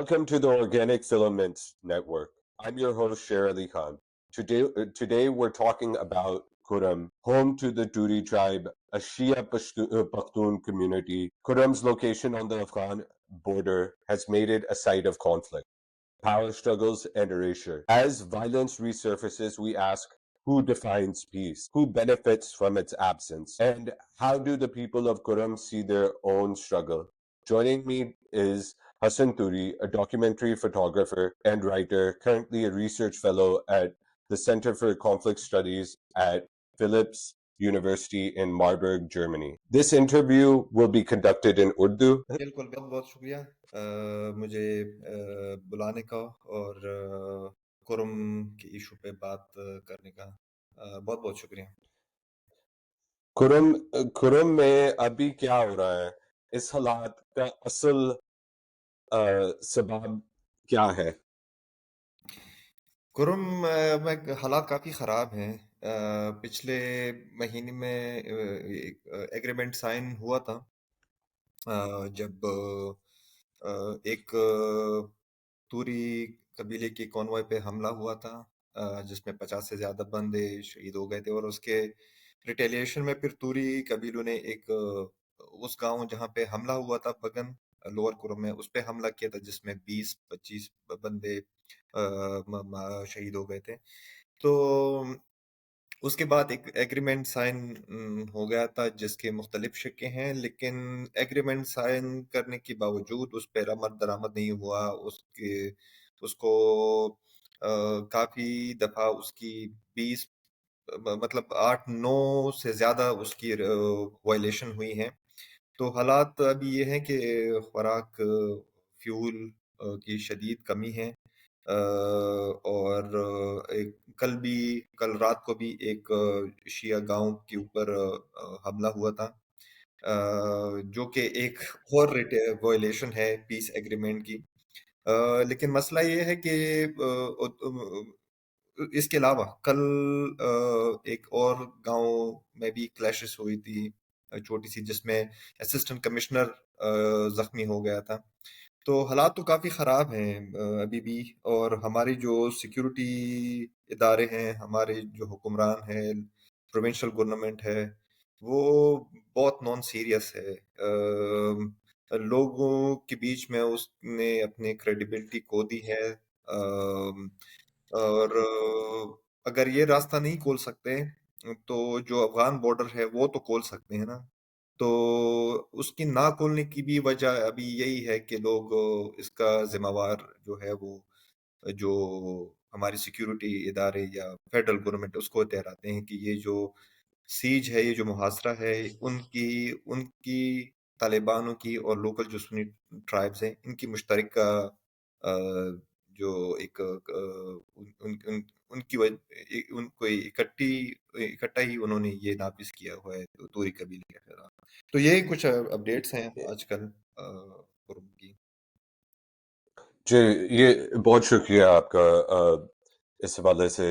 Welcome to the Organic Filaments Network. I'm your host, Sher Ali Khan. Today we're talking about Kurram, home to the Turi tribe, a Shia Pashtun community. Kurram's location on the Afghan border has made it a site of conflict, power struggles, and erasure. As violence resurfaces, we ask, who defines peace? Who benefits from its absence? And how do the people of Kurram see their own struggle? Joining me is Hassan Turi, a documentary photographer and writer, currently a research fellow at the Center for Conflict Studies at Philipps University in Marburg, Germany. This interview will be conducted in Urdu. بالکل بہت بہت شکریہ مجھے بلانے کا اور کرم کے ایشو پہ بات کرنے کا بہت بہت شکریہ. کرم میں ابھی کیا ہو رہا ہے؟ اس حالات کا اصل سبب کیا ہے؟ کرم میں حالات کافی خراب ہیں. پچھلے مہینے میں ایگریمنٹ سائن ہوا تھا جب ایک توری قبیلے کی کانوائے پہ حملہ ہوا تھا جس میں 50 سے زیادہ بندے شہید ہو گئے تھے، اور اس کے ریٹیلیشن میں پھر توری قبیلوں نے ایک اس گاؤں جہاں پہ حملہ ہوا تھا بگن لوور کرم میں، اس پہ حملہ کیا تھا جس میں 20-25 بندے شہید ہو گئے تھے. تو اس کے بعد ایک ایگریمنٹ سائن ہو گیا تھا جس کے مختلف شقیں ہیں، لیکن ایگریمنٹ سائن کرنے کے باوجود اس پہ رمد درآمد نہیں ہوا. اس کو کافی دفعہ اس کی 20 مطلب 8-9 سے زیادہ اس کی وائلیشن ہوئی ہیں. تو حالات ابھی یہ ہیں کہ خوراک فیول کی شدید کمی ہے، اور کل رات کو بھی ایک شیعہ گاؤں کے اوپر حملہ ہوا تھا جو کہ ایک اور وائلیشن ہے پیس ایگریمنٹ کی. لیکن مسئلہ یہ ہے کہ اس کے علاوہ کل ایک اور گاؤں میں بھی کلیشز ہوئی تھی چھوٹی سی، جس میں اسسٹنٹ کمشنر زخمی ہو گیا تھا. تو حالات تو کافی خراب ہیں ابھی بھی، اور ہماری جو سیکیورٹی ادارے ہیں، ہمارے جو حکمران ہیں، پروونشل گورنمنٹ ہے، وہ بہت نان سیریس ہے. لوگوں کے بیچ میں اس نے اپنی کریڈیبلٹی کھو دی ہے، اور اگر یہ راستہ نہیں کھول سکتے تو جو افغان بارڈر ہے وہ تو کھول سکتے ہیں نا. تو اس کی نہ کھولنے کی بھی وجہ ابھی یہی ہے کہ لوگ اس کا ذمہ وار جو ہے وہ جو ہماری سیکیورٹی ادارے یا فیڈرل گورنمنٹ اس کو ٹھہراتے ہیں کہ یہ جو سیج ہے، یہ جو محاصرہ ہے، ان کی طالبانوں کی اور لوکل جو سنی ٹرائبز ہیں ان کی مشترکہ جو ایک ان کی ان کو اکٹھا ہی انہوں نے یہ نافذ کیا ہوا ہے توری قبیلے کے خلاف. تو یہ کچھ اپڈیٹس ہیں آج کل کی. جی، یہ بہت شکریہ آپ کا اس حوالے سے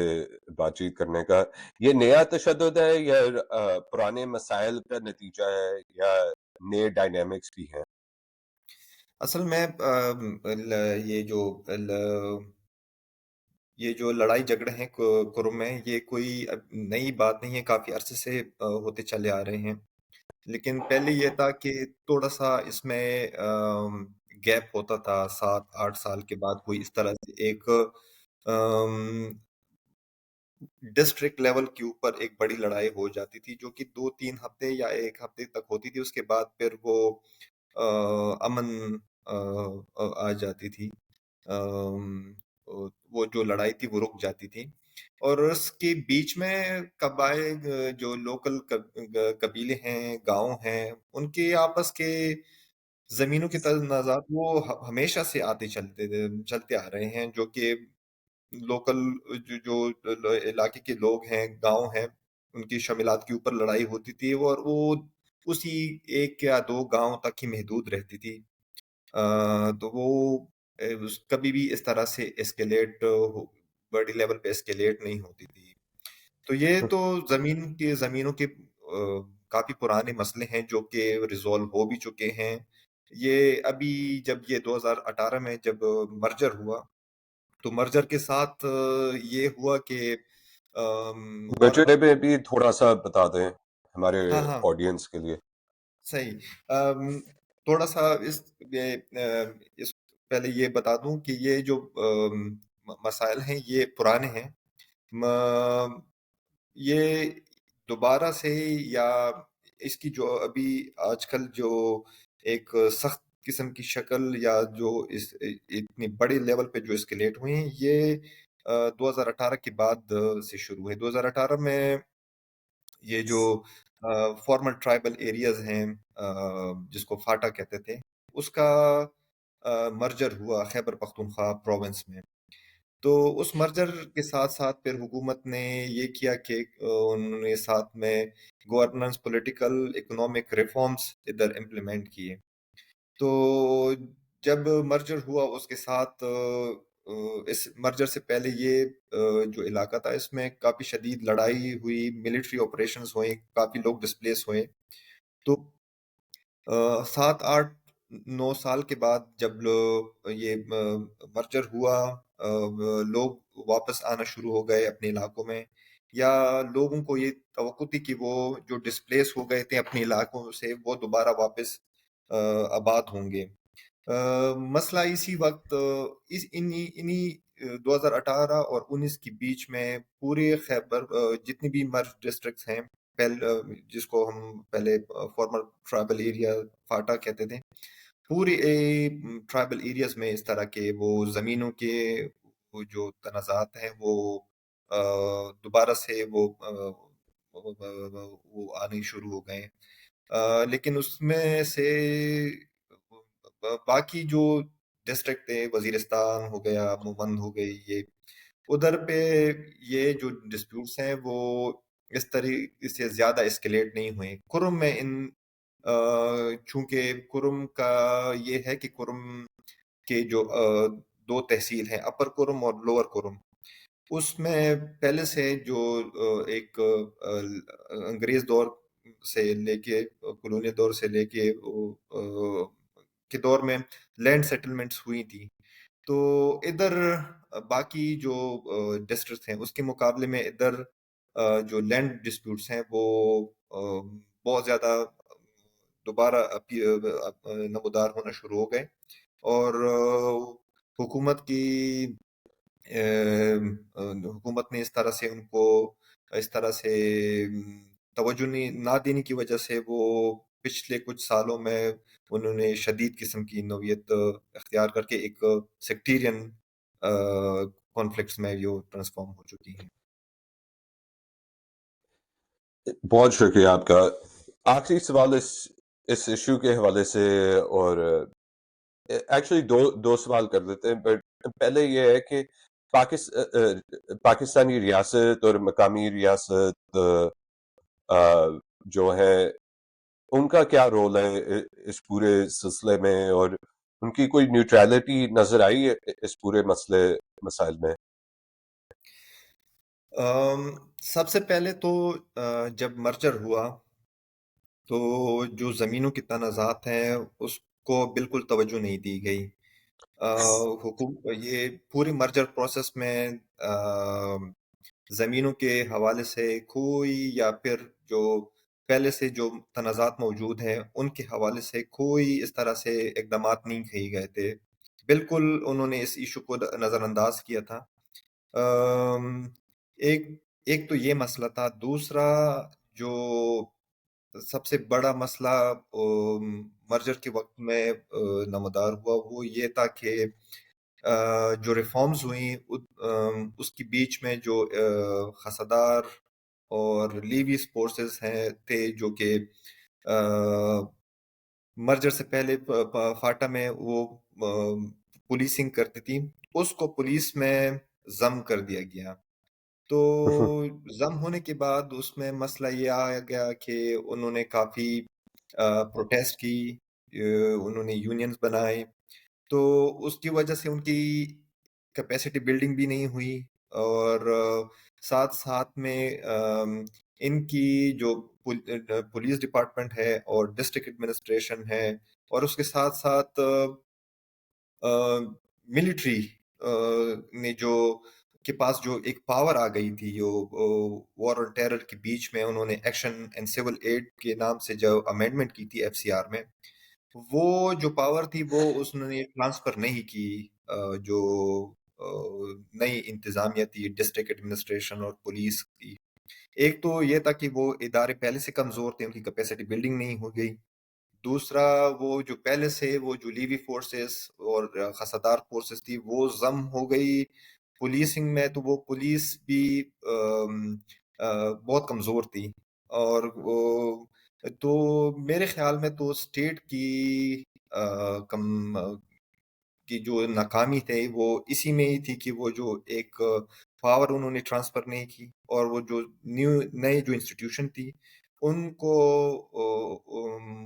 بات چیت کرنے کا. یہ نیا تشدد ہے یا پرانے مسائل کا نتیجہ ہے یا نئے ڈائنامکس بھی ہیں؟ اصل میں یہ جو لڑائی جھگڑے ہیں کرم میں، یہ کوئی نئی بات نہیں ہے، کافی عرصے سے ہوتے چلے آ رہے ہیں. لیکن پہلے یہ تھا کہ تھوڑا سا اس میں گیپ ہوتا تھا، 7-8 سال کے بعد کوئی اس طرح سے ایک ڈسٹرکٹ لیول کے اوپر ایک بڑی لڑائی ہو جاتی تھی، جو کہ 2-3 ہفتے یا 1 ہفتے تک ہوتی تھی. اس کے بعد پھر وہ امن آ جاتی تھی، وہ جو لڑائی تھی وہ رک جاتی تھی. اور اس کے بیچ میں قبائل جو لوکل قبیلے ہیں، گاؤں ہیں، ان کے آپس کے زمینوں کے تنازعات وہ ہمیشہ سے چلتے آ رہے ہیں، جو کہ لوکل جو علاقے کے لوگ ہیں، گاؤں ہیں، ان کی شاملات کے اوپر لڑائی ہوتی تھی، اور وہ اسی 1 یا 2 گاؤں تک ہی محدود رہتی تھی. تو وہ کبھی بھی اس طرح سے اسکیلیٹ بڑی لیول پہ اسکیلیٹ نہیں ہوتی تھی. تو یہ تو زمینوں کے کافی پرانے مسئلے ہیں جو کہ ریزالو ہو بھی چکے ہیں. یہ ابھی جب یہ 2018 میں جب مرجر ہوا تو مرجر کے ساتھ یہ ہوا کہ بجٹ میں بھی تھوڑا سا بتا دیں ہمارے ہاں ہاں آڈینس کے لیے. صحیح. تھوڑا سا اس پہلے یہ بتا دوں کہ یہ جو مسائل ہیں یہ پرانے ہیں. یہ دوبارہ سے یا اس کی جو ابھی آج کل جو ایک سخت قسم کی شکل یا جو اتنی بڑے لیول پہ جو اسکلیٹ ہوئے ہیں یہ 2018 کے بعد سے شروع ہے. 2018 میں یہ جو فارمل ٹرائبل ایریاز ہیں جس کو فاٹا کہتے تھے اس کا مرجر ہوا خیبر پختونخوا پروونس میں. تو اس مرجر کے ساتھ ساتھ پھر حکومت نے یہ کیا کہ انہوں نے ساتھ میں گورننس پولیٹیکل اکنامک ریفارمز ادھر امپلیمنٹ کیے. تو جب مرجر ہوا اس کے ساتھ اس مرجر سے پہلے یہ جو علاقہ تھا اس میں کافی شدید لڑائی ہوئی, ملٹری آپریشنز ہوئے, کافی لوگ ڈسپلیس ہوئے. تو 7 8 9 سال کے بعد جب یہ مرجر ہوا لوگ واپس آنا شروع ہو گئے اپنے علاقوں میں, یا لوگوں کو یہ توقع تھی کہ وہ جو ڈسپلیس ہو گئے تھے اپنے علاقوں سے وہ دوبارہ واپس آباد ہوں گے. مسئلہ اسی وقت انہی 2018 اور 19 کے بیچ میں پورے خیبر جتنی بھی مرج ڈسٹرکٹس ہیں جس کو ہم پہلے فارمر ٹرائبل ایریا فاٹا کہتے تھے, پورے ٹرائبل ایریاز میں اس طرح کے وہ زمینوں کے وہ جو تنازعات ہیں وہ دوبارہ سے وہ آنے شروع ہو گئے. لیکن اس میں سے باقی جو ڈسٹرکٹ تھے, وزیرستان ہو گیا, مومند ہو گئی, یہ ادھر پہ یہ جو ڈسپیوٹس ہیں وہ اس طریقے سے زیادہ اسکلیٹ نہیں ہوئے. کرم میں چونکہ کرم کا یہ ہے کہ کرم کے جو 2 تحصیل ہیں, اپر کرم اور لوور کرم, اس میں پہلے سے جو ایک انگریز دور سے لے کے کولونیل دور سے لے کے دور میں لینڈ سیٹلمنٹس ہوئی تھی. تو ادھر باقی جو ڈسٹرکٹس ہیں اس کے مقابلے میں ادھر جو لینڈ ڈسپیوٹس ہیں وہ بہت زیادہ دوبارہ نمودار ہونا شروع ہو گئے. اور حکومت نے اس طرح سے ان کو اس طرح سے توجہ نہ دینے کی وجہ سے وہ پچھلے کچھ سالوں میں انہوں نے شدید قسم کی نوعیت اختیار کر کے ایک سیکٹیرین کانفلکٹس میں یہ ٹرانسفارم ہو چکی ہیں. بہت شکریہ آپ کا. آخری سوال اس ایشو کے حوالے سے, اور ایکچولی دو سوال کر دیتے ہیں, بٹ پہلے یہ ہے کہ پاکستانی ریاست اور مقامی ریاست جو ہے ان کا کیا رول ہے اس پورے سلسلے میں, اور ان کی کوئی نیوٹرلٹی نظر آئی ہے اس پورے مسائل میں؟ سب سے پہلے تو جب مرجر ہوا تو جو زمینوں کے تنازعات ہیں اس کو بالکل توجہ نہیں دی گئی. یہ پوری مرجر پروسیس میں زمینوں کے حوالے سے کوئی, یا پھر جو پہلے سے جو تنازعات موجود ہیں ان کے حوالے سے کوئی اس طرح سے اقدامات نہیں کیے گئے تھے. بالکل انہوں نے اس ایشو کو نظر انداز کیا تھا. ایک تو یہ مسئلہ تھا. دوسرا جو سب سے بڑا مسئلہ مرجر کے وقت میں نمودار ہوا وہ یہ تھا کہ جو ریفارمز ہوئیں اس کی بیچ میں جو خسادار اور لیویز فورسز تھے جو کہ مرجر سے پہلے فاٹا میں وہ پولیسنگ کرتی تھی, اس کو پولیس میں ضم کر دیا گیا. تو ضم ہونے کے بعد اس میں مسئلہ یہ آ گیا کہ انہوں نے کافی پروٹیسٹ کی, انہوں نے یونینز بنائے, تو اس کی وجہ سے ان کی کیپیسٹی بلڈنگ بھی نہیں ہوئی. اور ساتھ ساتھ میں ان کی جو پولیس ڈپارٹمنٹ ہے اور ڈسٹرکٹ ایڈمنسٹریشن ہے اور اس کے ساتھ ساتھ ملٹری نے جو کے پاس جو ایک پاور آ گئی تھی، جو وار اور ٹیرر کے بیچ میں انہوں نے ایکشن اینڈ سول ایڈ کے نام سے جو امینڈمنٹ کی تھی FCR میں، وہ جو پاور تھی وہ اس نے ٹرانسفر نہیں کی جو نئی انتظامیہ تھی، ڈسٹرکٹ ایڈمنسٹریشن اور پولیس کی۔ ایک تو یہ تھا کہ وہ ادارے پہلے سے کمزور تھے، ان کی کیپیسٹی بلڈنگ نہیں ہو گئی۔ دوسرا، وہ جو پہلے سے وہ جو لیوی فورسز اور خسادار فورسز تھی وہ ضم ہو گئی پولیسنگ میں، تو وہ پولیس بھی بہت کمزور تھی۔ اور تو میرے خیال میں تو اسٹیٹ کی کم کی جو ناکامی تھی وہ اسی میں ہی تھی کہ وہ جو ایک پاور انہوں نے ٹرانسفر نہیں کی، اور وہ جو نئے جو انسٹیٹیوشن تھی ان کو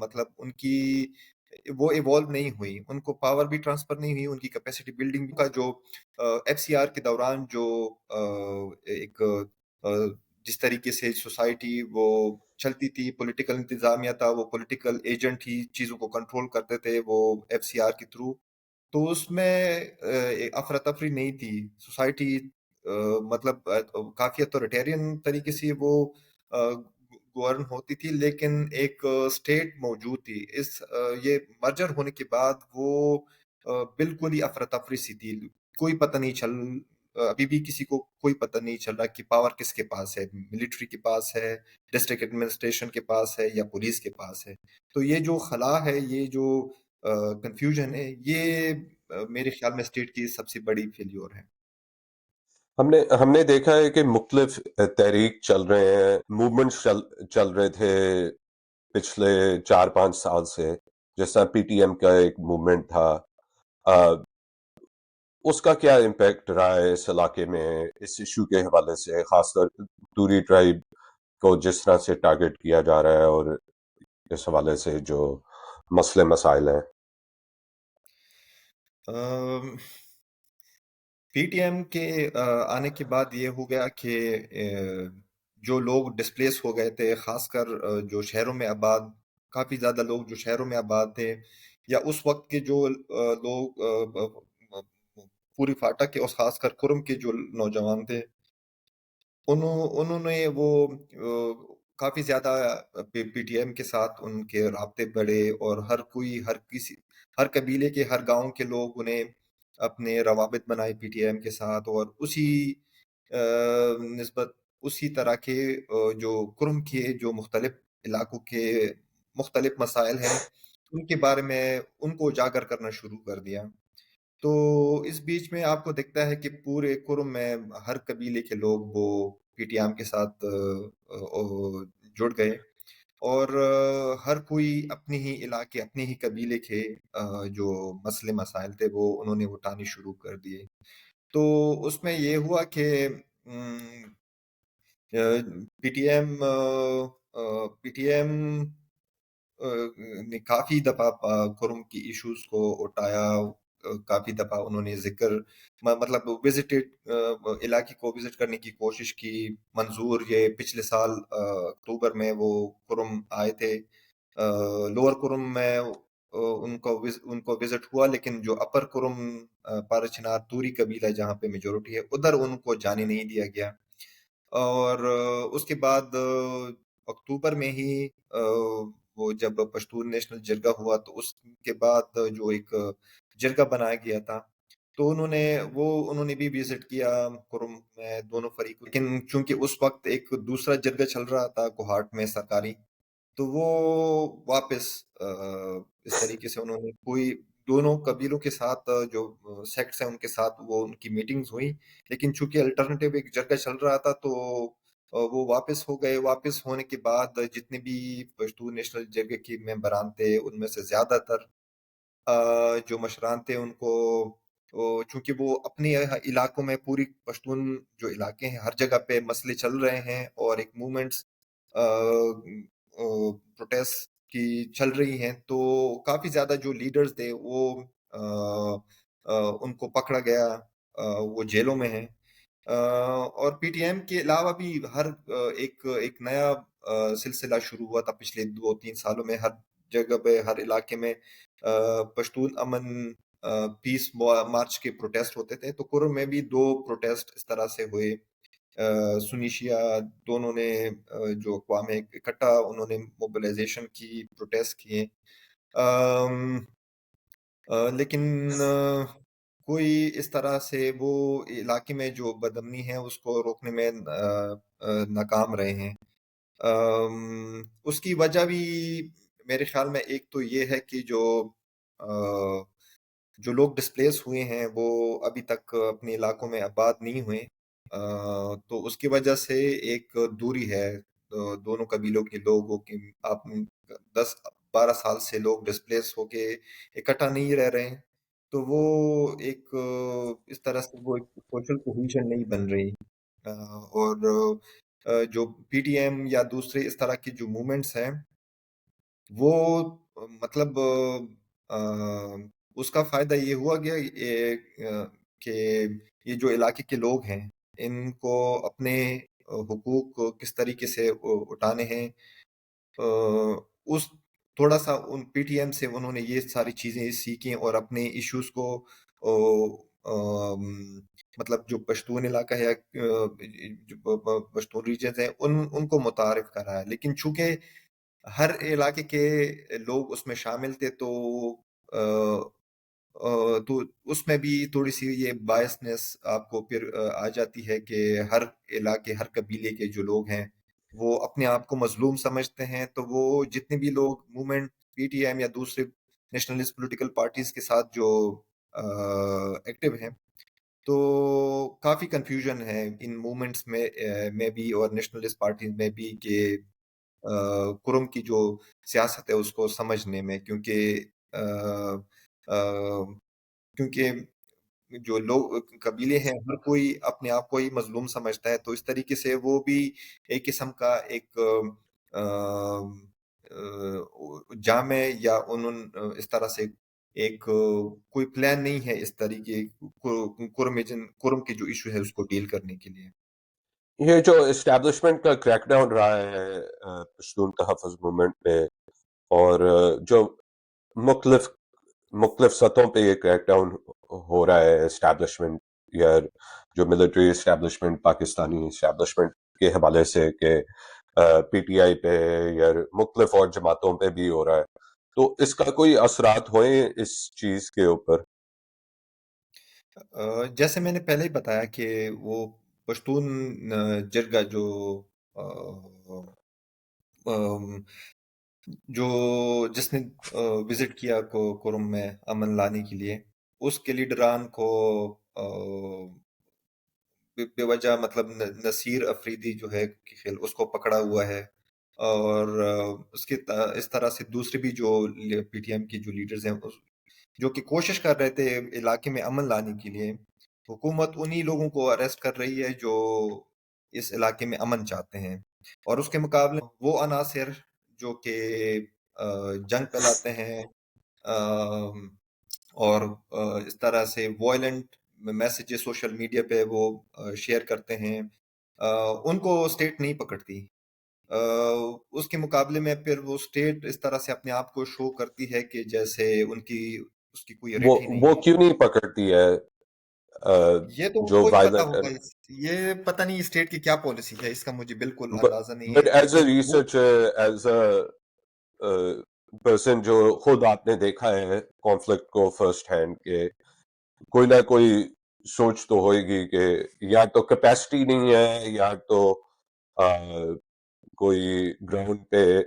مطلب ان کی وہ ایوالو نہیں ہوئی، ان کو پاور بھی ٹرانسفر نہیں ہوئی، ان کی کیپیسٹی بلڈنگ کا جو FCR کے دوران جو ایک جس طریقے سے سوسائٹی وہ چلتی تھی، پولیٹیکل انتظامیہ تھا، وہ پولیٹیکل ایجنٹ ہی چیزوں کو کنٹرول کرتے تھے وہ FCR کے تھرو، تو اس میں افراتفری نہیں تھی سوسائٹی، مطلب کافی اتھارٹیرین طریقے سے وہ گورن ہوتی تھی، لیکن ایک اسٹیٹ موجود تھی۔ یہ مرجر ہونے کے بعد وہ بالکل ہی افراتفری سی تھی، کوئی پتہ نہیں ابھی بھی کسی کو کوئی پتہ نہیں چل رہا کہ پاور کس کے پاس ہے، ملٹری کے پاس ہے، ڈسٹرکٹ ایڈمنسٹریشن کے پاس ہے، یا پولیس کے پاس ہے۔ تو یہ جو خلا ہے، یہ جو کنفیوژن ہے، یہ میرے خیال میں اسٹیٹ کی سب سے بڑی فیلیور ہے۔ ہم نے دیکھا ہے کہ مختلف تحریک چل رہے ہیں، موومنٹس چل رہے تھے پچھلے 4-5 سال سے، جیسا PTM کا ایک موومنٹ تھا۔ اس کا کیا امپیکٹ رہا ہے اس علاقے میں اس ایشو کے حوالے سے، خاص طور توری ٹرائب کو جس طرح سے ٹارگٹ کیا جا رہا ہے، اور اس حوالے سے جو مسئلے مسائل ہیں؟ PTM کے آنے کے بعد یہ ہو گیا کہ جو لوگ ڈسپلیس ہو گئے تھے، خاص کر جو شہروں میں آباد، کافی زیادہ لوگ جو شہروں میں آباد تھے، یا اس وقت کے جو لوگ پوری فاٹا کے اور خاص کر کرم کے جو نوجوان تھے، انہوں نے وہ کافی زیادہ PTM کے ساتھ ان کے رابطے بڑھے، اور ہر قبیلے کے، ہر گاؤں کے لوگ انہیں اپنے روابط بنائے PTM کے ساتھ، اور اسی نسبت اسی طرح کے جو کرم کے جو مختلف علاقوں کے مختلف مسائل ہیں ان کے بارے میں ان کو اجاگر کرنا شروع کر دیا۔ تو اس بیچ میں آپ کو دکھتا ہے کہ پورے کرم میں ہر قبیلے کے لوگ وہ PTM کے ساتھ جڑ گئے، اور ہر کوئی اپنی ہی علاقے، اپنے ہی قبیلے کے جو مسئلے مسائل تھے وہ انہوں نے اٹھانے شروع کر دیے۔ تو اس میں یہ ہوا کہ پی ٹی ایم نے کافی دفعہ کرم کی ایشوز کو اٹھایا، کافی دفعہ انہوں نے ذکر مطلب وزٹڈ علاقے کو وزٹ کرنے کی کوشش کی۔ منظور یہ پچھلے سال اکتوبر میں وہ کرم آئے تھے، لوور کرم میں ان کو وزٹ ہوا، لیکن جو اپر کرم پارچنار توری قبیلہ جہاں پہ میجورٹی ہے ادھر ان کو جانے نہیں دیا گیا۔ اور اس کے بعد اکتوبر میں ہی وہ جب پشتون نیشنل جرگہ ہوا تو اس کے بعد جو ایک جرگہ بنایا گیا تھا، تو انہوں نے بھی وزٹ کیا کرم میں دونوں فریق، لیکن چونکہ اس وقت ایک دوسرا جرگہ چل رہا تھا کوہاٹ میں سرکاری، تو وہ واپس اس طریقے سے انہوں نے کوئی دونوں قبیلوں کے ساتھ جو سیکٹس ہیں ان کے ساتھ وہ ان کی میٹنگز ہوئی، لیکن چونکہ الٹرنیٹیو ایک جرگہ چل رہا تھا تو وہ واپس ہو گئے۔ واپس ہونے کے بعد جتنے بھی پشتون نیشنل جرگہ کے ممبران تھے ان میں سے زیادہ تر جو مشران تھے ان کو چونکہ وہ اپنے علاقوں میں پوری پشتون جو علاقے ہیں ہر جگہ پہ مسئلے چل رہے ہیں، اور ایک موومنٹس پروٹیسٹ کی چل رہی ہیں، تو کافی زیادہ جو لیڈرز تھے وہ ان کو پکڑا گیا، وہ جیلوں میں ہیں۔ اور PTM کے علاوہ بھی ہر ایک نیا سلسلہ شروع ہوا تھا پچھلے 2-3 سالوں میں، ہر جگہ پہ ہر علاقے میں پشتون امن پیس مارچ کے پروٹیسٹ ہوتے تھے، تو کرم میں بھی 2 پروٹیسٹ اس طرح سے ہوئے. سنی شیعہ دونوں نے جو اقوام اکٹھا انہوں نے موبلائزیشن کی، پروٹیسٹ کیے. لیکن کوئی اس طرح سے وہ علاقے میں جو بدامنی ہے اس کو روکنے میں ناکام رہے ہیں. اس کی وجہ بھی میرے خیال میں ایک تو یہ ہے کہ جو لوگ ڈسپلیس ہوئے ہیں وہ ابھی تک اپنے علاقوں میں آباد نہیں ہوئے. تو اس کی وجہ سے ایک دوری ہے دونوں قبیلوں کے لوگوں کی. آپ 10-12 سال سے لوگ ڈسپلیس ہو کے اکٹھا نہیں رہ رہے ہیں، تو وہ ایک اس طرح سے وہ ایک سوشل کوہیشن نہیں بن رہی. اور جو پی ٹی ایم یا دوسرے اس طرح کی جو موومنٹس ہیں وہ مطلب اس کا فائدہ یہ ہوا گیا کہ یہ جو علاقے کے لوگ ہیں ان کو اپنے حقوق کس طریقے سے اٹھانے ہیں. اس تھوڑا سا ان پی ٹی ایم سے انہوں نے یہ ساری چیزیں سیکھیں اور اپنے ایشوز کو مطلب جو پشتون علاقہ ہے جو پشتون ریجنز ہیں ان کو متعارف کرا ہے. لیکن چونکہ ہر علاقے کے لوگ اس میں شامل تھے تو اس میں بھی تھوڑی سی یہ بائسنس آپ کو پھر آ جاتی ہے کہ ہر علاقے ہر قبیلے کے جو لوگ ہیں وہ اپنے آپ کو مظلوم سمجھتے ہیں. تو وہ جتنے بھی لوگ موومنٹ پی ٹی ایم یا دوسرے نیشنلسٹ پولیٹیکل پارٹیز کے ساتھ جو ایکٹیو ہیں تو کافی کنفیوژن ہے ان موومنٹس میں بھی اور نیشنلسٹ پارٹیز میں بھی کہ کرم کی جو سیاست ہے اس کو سمجھنے میں. کیونکہ جو لوگ قبیلے ہیں ہر کوئی اپنے آپ کو ہی مظلوم سمجھتا ہے، تو اس طریقے سے وہ بھی ایک قسم کا ایک جامع یا اس طرح سے ایک کوئی پلان نہیں ہے اس طریقے کرم کے جو ایشو ہے اس کو ڈیل کرنے کے لیے. یہ جو اسٹیبلشمنٹ کا کریک ڈاؤن رہا ہے پشتون تحفظ موومنٹ پہ، اور جو مختلف مختلف سطحوں پہ یہ کریک ڈاؤن ہو رہا ہے اسٹیبلشمنٹ یا جو ملٹری اسٹیبلشمنٹ پاکستانی اسٹیبلشمنٹ کے حوالے سے، کہ پی ٹی آئی پہ یا مختلف اور جماعتوں پہ بھی ہو رہا ہے، تو اس کا کوئی اثرات ہوئے اس چیز کے اوپر؟ جیسے میں نے پہلے ہی بتایا کہ وہ پشتون جرگہ جو جس نے وزٹ کیا کرم میں امن لانے کے لیے، اس کے لیڈران کو بے وجہ مطلب نصیر افریدی جو ہے کھیل اس کو پکڑا ہوا ہے. اور اس طرح سے دوسرے بھی جو پی ٹی ایم کی جو لیڈرز ہیں جو کہ کوشش کر رہے تھے علاقے میں امن لانے کے لیے، حکومت انہی لوگوں کو اریسٹ کر رہی ہے جو اس علاقے میں امن چاہتے ہیں. اور اس کے مقابلے وہ عناصر جو کہ جنگ پھیلاتے ہیں اور اس طرح سے وائلنٹ میسیجز سوشل میڈیا پہ وہ شیئر کرتے ہیں، ان کو اسٹیٹ نہیں پکڑتی. اس کے مقابلے میں پھر وہ اسٹیٹ اس طرح سے اپنے آپ کو شو کرتی ہے کہ جیسے اس کی کوئی رٹ ہی نہیں وہ ہے. کیوں نہیں پکڑتی ہے یہ تو ان جو کو ہی پتا وائلنٹ؟ ہوگا، یہ پتہ نہیں اسٹیٹ کی کیا پالیسی ہے، اس کا مجھے بالکل اندازہ نہیں ہے. بٹ ایز اے لیکن وہ ریسرچر، ایز اے پرسن جو خود آپ نے دیکھا ہے کانفلکٹ کو فرسٹ ہینڈ، کہ کوئی نہ کوئی سوچ تو ہوئے گی کہ یا تو کیپیسٹی نہیں ہے، یا تو کوئی گراؤنڈ پہ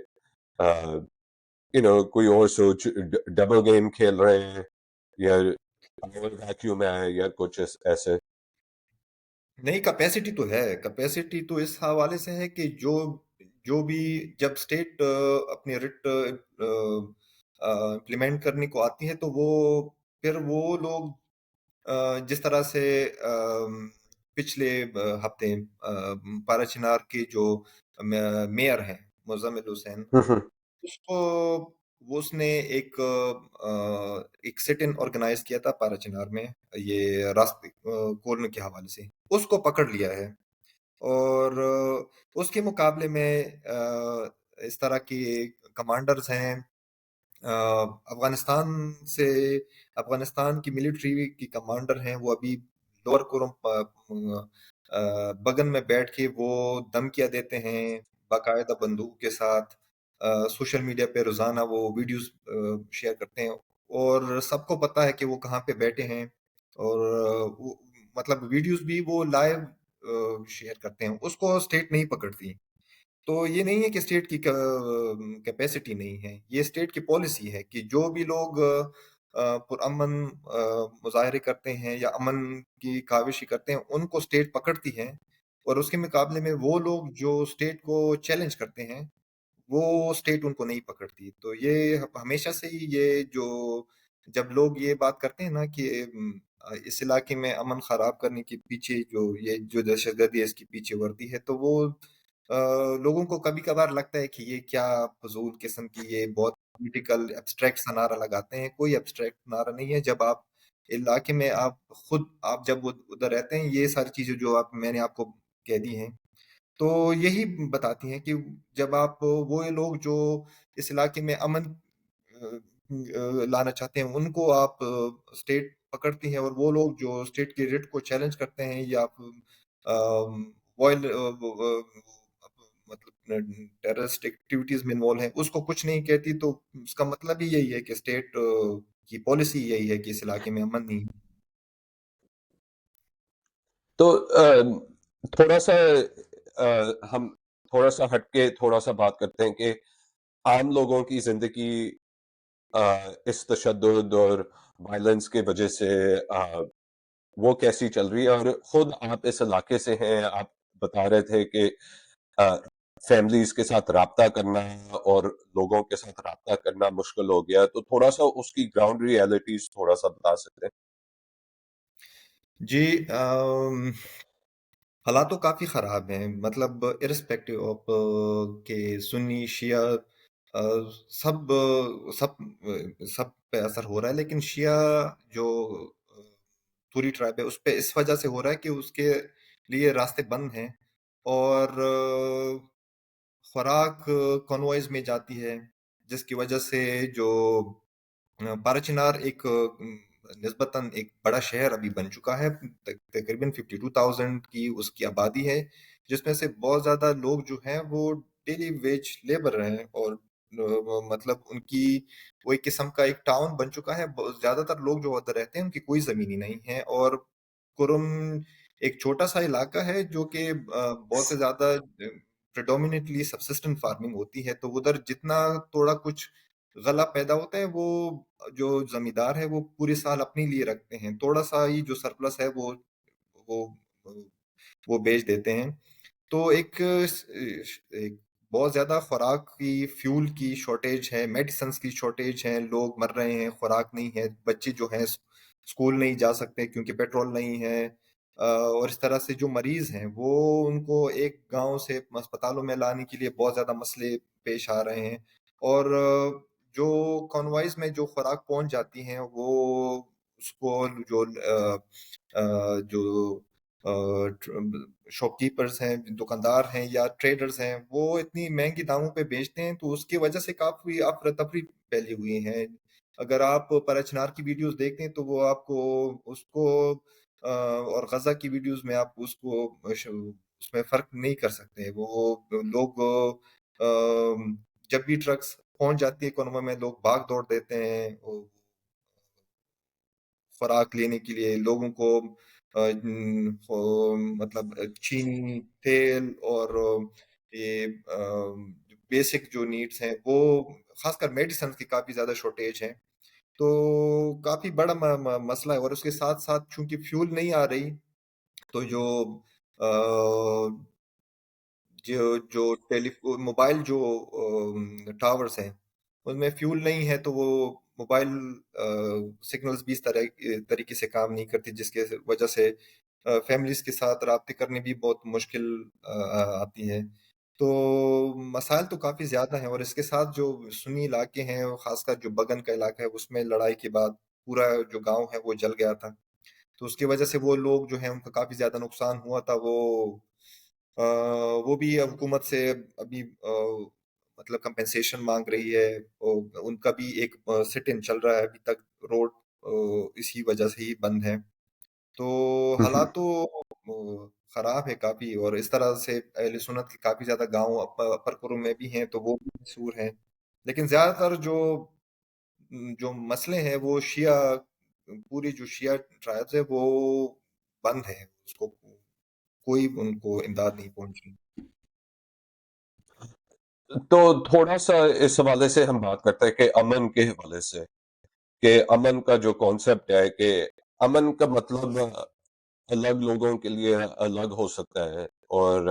کوئی اور سوچ، ڈبل گیم کھیل رہے ہیں، یا پاور ویکیوم ہے، یا کچھ ایسے. نہیں، کیپیسٹی تو ہے. کیپیسٹی تو اس حوالے سے ہے کہ جو بھی جب اسٹیٹ اپنی رٹ امپلیمنٹ کرنے کو آتی ہے تو پھر وہ لوگ جس طرح سے پچھلے ہفتے پارا چنار کے جو میئر ہیں مزمل حسین، اس کو اس نے ایک سٹ ان آرگنائز کیا تھا پارا چنار میں یہ راستے کھولنے کے حوالے سے، اس کو پکڑ لیا ہے. اور اس کے مقابلے میں اس طرح کے کمانڈرز ہیں افغانستان سے افغانستان کی ملٹری کی کمانڈر ہیں، وہ ابھی لوور کورم بگن میں بیٹھ کے وہ دھمکیاں دیتے ہیں باقاعدہ بندوق کے ساتھ. سوشل میڈیا پہ روزانہ وہ ویڈیوز شیئر کرتے ہیں، اور سب کو پتا ہے کہ وہ کہاں پہ بیٹھے ہیں. اور مطلب ویڈیوز بھی وہ لائیو شیئر کرتے ہیں، اس کو اسٹیٹ نہیں پکڑتی. تو یہ نہیں ہے کہ اسٹیٹ کی کیپیسٹی نہیں ہے، یہ اسٹیٹ کی پالیسی ہے کہ جو بھی لوگ پرامن مظاہرے کرتے ہیں یا امن کی کاوشی کرتے ہیں ان کو اسٹیٹ پکڑتی ہے، اور اس کے مقابلے میں وہ لوگ جو اسٹیٹ کو چیلنج کرتے ہیں وہ اسٹیٹ ان کو نہیں پکڑتی. تو یہ ہمیشہ سے ہی یہ جو جب لوگ یہ بات کرتے ہیں نا کہ اس علاقے میں امن خراب کرنے کے پیچھے جو دہشت گردی ہے اس کی پیچھے ورتی ہے، تو وہ لوگوں کو کبھی کبھار لگتا ہے کہ یہ کیا فضول قسم کی یہ بہت پولیٹیکل ایبسٹریکٹ سا نعرہ لگاتے ہیں. کوئی ایبسٹریکٹ نعرہ نہیں ہے. جب آپ علاقے میں آپ جب ادھر رہتے ہیں، یہ ساری چیزیں جو میں نے آپ کو کہہ دی ہیں تو یہی بتاتی ہیں کہ جب آپ وہ لوگ جو اس علاقے میں امن لانا چاہتے ہیں ان کو آپ اسٹیٹ پکڑتی ہیں، اور وہ لوگ جو اسٹیٹ کے ریٹ کو چیلنج کرتے ہیں یا وائل مطلب ٹیررسٹ ایکٹیویٹیز میں انوالو ہیں اس کو کچھ نہیں کہتی. تو اس کا مطلب ہی یہی ہے کہ اسٹیٹ کی پالیسی یہی ہے کہ اس علاقے میں امن نہیں. تو تھوڑا سا ہم تھوڑا سا ہٹ کے تھوڑا سا بات کرتے ہیں کہ عام لوگوں کی زندگی اس تشدد اور وائلنس کی وجہ سے وہ کیسی چل رہی ہے. اور خود آپ اس علاقے سے ہیں، آپ بتا رہے تھے کہ فیملیز کے ساتھ رابطہ کرنا اور لوگوں کے ساتھ رابطہ کرنا مشکل ہو گیا. تو تھوڑا سا اس کی گراؤنڈ ریئلٹیز تھوڑا سا بتا سکتے ہیں؟ جی، حالات تو کافی خراب ہیں. مطلب ارسپیکٹو آف کہ سنی شیعہ سب سب پہ اثر ہو رہا ہے، لیکن شیعہ جو پوری ٹرائب ہے اس پہ اس وجہ سے ہو رہا ہے کہ اس کے لیے راستے بند ہیں، اور خوراک کنوائز میں جاتی ہے، جس کی وجہ سے جو بارچنار ایک نسبتاً ایک بڑا شہر ابھی بن چکا ہے. تقریباً 52,000 کی اس کی آبادی ہے، جس میں سے بہت زیادہ لوگ جو ہیں وہ ڈیلی ویج لیبر ہیں، اور مطلب ان کی وہ ایک قسم کا ایک ٹاؤن بن چکا ہے. زیادہ تر لوگ جو ادھر رہتے ہیں ان کی کوئی زمینی نہیں ہے، اور کرم ایک چھوٹا سا علاقہ ہے جو کہ بہت سے زیادہ پریڈومینٹلی سبسسٹنٹ فارمنگ ہوتی ہے. تو ادھر جتنا تھوڑا کچھ غلہ پیدا ہوتا ہے وہ جو زمیندار ہے وہ پورے سال اپنے لیے رکھتے ہیں، تھوڑا سا ہی جو سرپلس ہے وہ وہ بیچ دیتے ہیں. تو ایک بہت زیادہ خوراک کی فیول کی شارٹیج ہے، میڈیسنز کی شارٹیج ہے، لوگ مر رہے ہیں، خوراک نہیں ہے، بچے جو ہیں اسکول نہیں جا سکتے کیونکہ پیٹرول نہیں ہے. اور اس طرح سے جو مریض ہیں وہ ان کو ایک گاؤں سے اسپتالوں میں لانے کے لیے بہت زیادہ مسئلے پیش آ رہے ہیں. اور جو کانوائز میں جو خوراک پہنچ جاتی ہیں وہ اس کو جو شاپ کیپرز ہیں، دکاندار ہیں یا ٹریڈرز ہیں، وہ اتنی مہنگی داموں پہ بیچتے ہیں، تو اس کی وجہ سے کافی افراتفری پھیلی ہوئی ہیں. اگر آپ پرچنار کی ویڈیوز دیکھتے ہیں تو وہ آپ کو اس کو اور غزہ کی ویڈیوز میں آپ اس کو اس میں فرق نہیں کر سکتے. وہ لوگ جب بھی ٹرکس پہنچ جاتی ہے کنواں میں لوگ بھاگ دوڑ دیتے ہیں خوراک لینے کے لیے. لوگوں کو مطلب چینی، تیل اور یہ بیسک جو نیڈس ہیں وہ خاص کر میڈیسن کی کافی زیادہ شارٹیج ہے. تو کافی بڑا مسئلہ ہے. اور اس کے ساتھ ساتھ چونکہ فیول نہیں آ رہی، تو جو موبائل جو ٹاورز ہیں ان میں فیول نہیں ہے، تو وہ موبائل سگنلز بھی اس طریقے سے کام نہیں کرتی، جس کی وجہ سے فیملیز کے ساتھ رابطے کرنے بھی بہت مشکل آتی ہے. تو مسائل تو کافی زیادہ ہیں. اور اس کے ساتھ جو سنی علاقے ہیں، خاص کر جو بگن کا علاقہ ہے، اس میں لڑائی کے بعد پورا جو گاؤں ہے وہ جل گیا تھا. تو اس کی وجہ سے وہ لوگ جو ہیں ان کا کافی زیادہ نقصان ہوا تھا. وہ بھی حکومت سے ابھی مطلب کمپنسیشن مانگ رہی ہے، اور ان کا بھی ایک سٹ ان چل رہا ہے ابھی تک، روڈ اسی وجہ سے ہی بند ہے. تو حالات تو خراب ہے کافی، اور اس طرح سے اہل سنت کے کافی زیادہ گاؤں اپر کرم میں بھی ہیں تو وہ بھی مشہور ہیں. لیکن زیادہ تر جو مسئلے ہیں وہ شیعہ، پوری جو شیعہ ٹرائبز ہے وہ بند ہے، اس کو کوئی ان کو امداد نہیں پہنچی. تو تھوڑا سا اس حوالے سے ہم بات کرتے ہیں کہ امن کے حوالے سے، کہ امن کا جو کانسیپٹ ہے، کہ امن کا مطلب الگ لوگوں کے لیے الگ ہو سکتا ہے، اور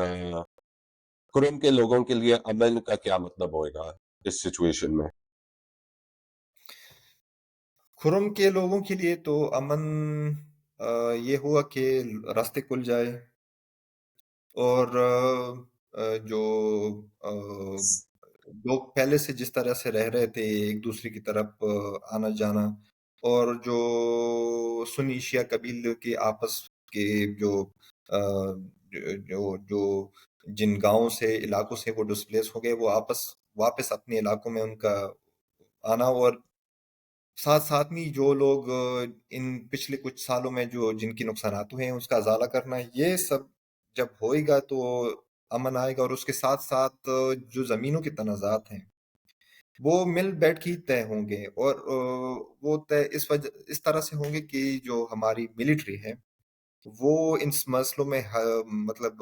کرم کے لوگوں کے لیے امن کا کیا مطلب ہوئے گا اس سچویشن میں؟ کھرم کے لوگوں کے لیے تو امن یہ ہوا کہ راستے کھل جائے، اور جو لوگ پہلے سے جس طرح سے رہ رہے تھے ایک دوسرے کی طرف آنا جانا، اور جو سنی شیعہ قبیل کے آپس کے جو آ، جو جن گاؤں سے علاقوں سے وہ ڈسپلیس ہو گئے، وہ واپس اپنے علاقوں میں ان کا آنا، اور ساتھ ساتھ میں جو لوگ ان پچھلے کچھ سالوں میں جو جن کی نقصانات ہوئے ہیں اس کا ازالہ کرنا، یہ سب جب ہوئے گا تو امن آئے گا. اور اس کے ساتھ ساتھ جو زمینوں کے تنازعات ہیں وہ مل بیٹھ کے ہی طے ہوں گے، اور وہ طے اس طرح سے ہوں گے کہ جو ہماری ملٹری ہے وہ ان مسئلوں میں مطلب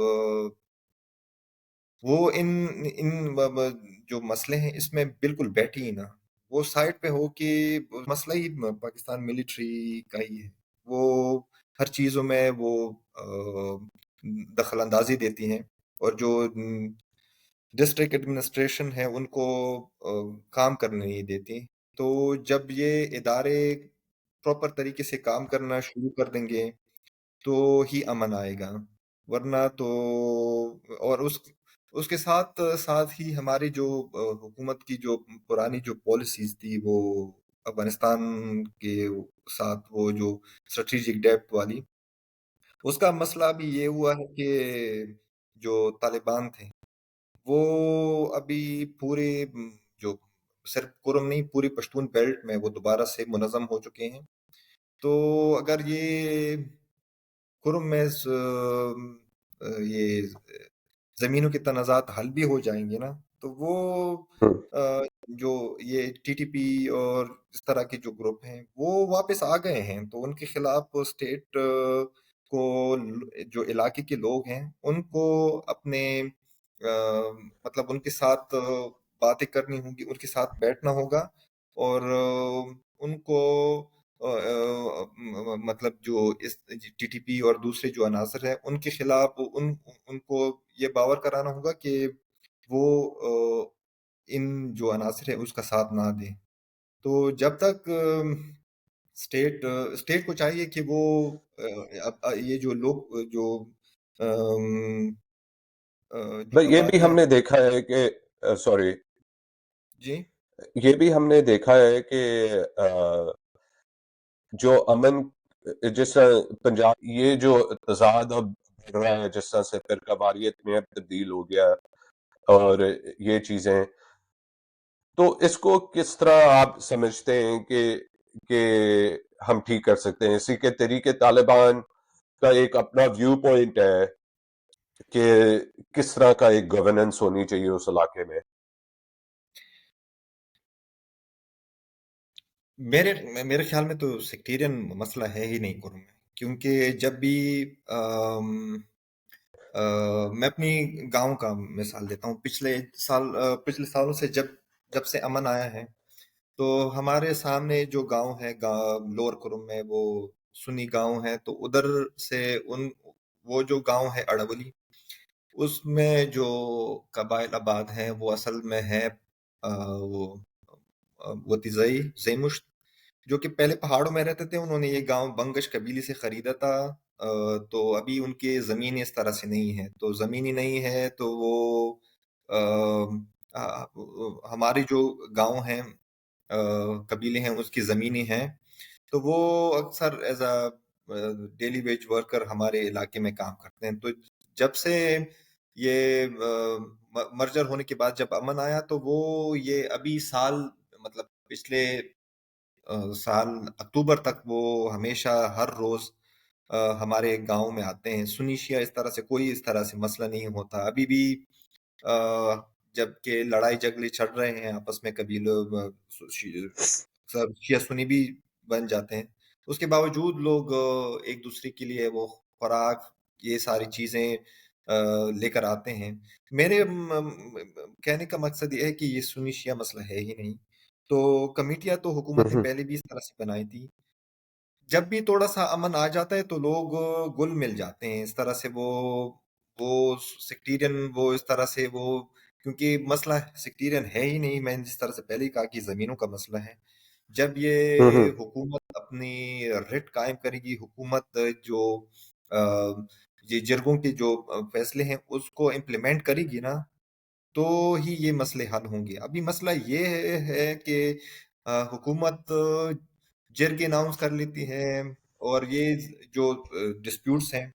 وہ ان جو مسئلے ہیں اس میں بالکل بیٹھی ہی نہ، وہ سائڈ پہ ہو کہ مسئلہ ہی پاکستان ملٹری کا ہی ہے. وہ ہر چیزوں میں وہ دخل اندازی دیتی ہیں، اور جو ڈسٹرکٹ ایڈمنسٹریشن ہے ان کو کام کرنے نہیں دیتی. تو جب یہ ادارے پراپر طریقے سے کام کرنا شروع کر دیں گے تو ہی امن آئے گا، ورنہ تو. اور اس کے ساتھ ساتھ ہی ہماری جو حکومت کی جو پرانی جو پالیسیز تھی وہ افغانستان کے ساتھ، وہ جو اسٹریٹجک ڈیپتھ والی، اس کا مسئلہ بھی یہ ہوا ہے کہ جو طالبان تھے وہ ابھی پورے جو صرف کرم نہیں، پوری پشتون بیلٹ میں وہ دوبارہ سے منظم ہو چکے ہیں. تو اگر یہ کرم میں یہ زمینوں کے تنازعات حل بھی ہو جائیں گے نا، تو وہ جو یہ ٹی ٹی پی اور اس طرح کے جو گروپ ہیں وہ واپس آ گئے ہیں، تو ان کے خلاف اسٹیٹ کو، جو علاقے کے لوگ ہیں ان کو اپنے مطلب ان کے ساتھ باتیں کرنی ہوں گی، ان کے ساتھ بیٹھنا ہوگا، اور ان کو مطلب جو اس ٹی ٹی پی اور دوسرے جو عناصر ہیں ان کے خلاف ان کو یہ باور کرانا ہوگا کہ وہ ان جو عناصر ہیں اس کا ساتھ نہ دیں. تو جب تک اسٹیٹ کو چاہیے کہ وہ یہ جو لوگ جو جو یہ بھی ہمارے ہم نے دیکھا ہے کہ سوری جی یہ بھی ہم نے دیکھا ہے کہ جو امن، جس طرح پنجاب یہ جو تضاد اب بڑھ رہا ہے، جس طرح سے فرقہ واریت میں اب تبدیل ہو گیا، اور یہ چیزیں، تو اس کو کس طرح آپ سمجھتے ہیں کہ ہم ٹھیک کر سکتے ہیں؟ اسی کے طریقے طالبان کا ایک اپنا ویو پوائنٹ ہے کہ کس طرح کا ایک گورننس ہونی چاہیے اس علاقے میں. میرے خیال میں تو سیکٹیرین مسئلہ ہے ہی نہیں کروں میں، کیونکہ جب بھی میں اپنی گاؤں کا مثال دیتا ہوں. پچھلے سالوں سے جب سے امن آیا ہے تو ہمارے سامنے جو گاؤں ہے لور کرم میں وہ سنی گاؤں ہے، تو ادھر سے وہ جو گاؤں ہے اڑولی، اس میں جو قبائل آباد ہیں وہ اصل میں ہے وہ زیمشت، جو کہ پہلے پہاڑوں میں رہتے تھے. انہوں نے یہ گاؤں بنگش قبیلے سے خریدا تھا. تو ابھی ان کے زمین اس طرح سے نہیں ہے، تو زمینی نہیں ہے تو وہ ہمارے جو گاؤں ہیں قبیلے ہیں اس کی زمینی ہیں، تو وہ اکثر as a daily veg worker ہمارے علاقے میں کام کرتے ہیں. تو جب سے یہ مرجر ہونے کے بعد جب امن آیا تو وہ یہ ابھی سال مطلب پچھلے سال اکتوبر تک وہ ہمیشہ ہر روز ہمارے گاؤں میں آتے ہیں. سنی شیعہ اس طرح سے کوئی اس طرح سے مسئلہ نہیں ہوتا ابھی بھی. جب کہ لڑائی جھگڑے چل رہے ہیں آپس میں، کبھی لوگ سب شیعہ سنی بھی بن جاتے ہیں، اس کے باوجود لوگ ایک دوسرے کے لیے وہ خوراک یہ ساری چیزیں لے کر آتے ہیں. میرے کہنے کا مقصد یہ ہے کہ یہ سنی شیعہ مسئلہ ہے ہی نہیں. تو کمیٹیاں تو حکومت نے پہلے بھی اس طرح سے بنائی تھی. جب بھی تھوڑا سا امن آ جاتا ہے تو لوگ گل مل جاتے ہیں اس طرح سے. وہ سیکٹیرین وہ اس طرح سے وہ، کیونکہ مسئلہ سیکٹیرین ہے ہی نہیں. میں نے جس طرح سے پہلے ہی کہا کہ زمینوں کا مسئلہ ہے. جب یہ حکومت اپنی رٹ قائم کرے گی، حکومت جو یہ جرگوں کے جو فیصلے ہیں اس کو امپلیمنٹ کرے گی نا، تو ہی یہ مسئلے حل ہوں گے. ابھی مسئلہ یہ ہے کہ حکومت جرگ اناؤنس کر لیتی ہے، اور یہ جو ڈسپیوٹس ہیں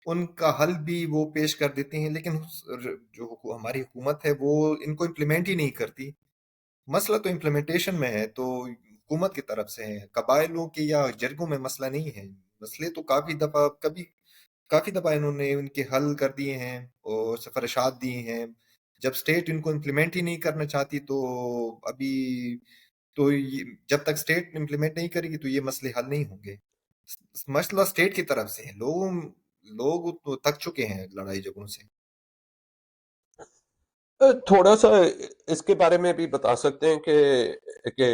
ان کا حل بھی وہ پیش کر دیتے ہیں، لیکن جو ہماری حکومت ہے وہ ان کو امپلیمنٹ ہی نہیں کرتی. مسئلہ تو امپلیمنٹیشن میں ہے، تو حکومت کی طرف سے ہے. قبائلوں کے یا جرگوں میں مسئلہ نہیں ہے. مسئلے تو کافی دفعہ انہوں نے ان کے حل کر دیے ہیں اور سفارشات دی ہیں. جب سٹیٹ ان کو امپلیمنٹ ہی نہیں کرنا چاہتی تو ابھی تو جب تک سٹیٹ امپلیمنٹ نہیں کرے گی تو یہ مسئلے حل نہیں ہوں گے. مسئلہ سٹیٹ کی طرف سے ہے. لوگ تو تک چکے ہیں لڑائی جھگڑوں سے. تھوڑا سا اس کے بارے میں بھی بتا سکتے ہیں کہ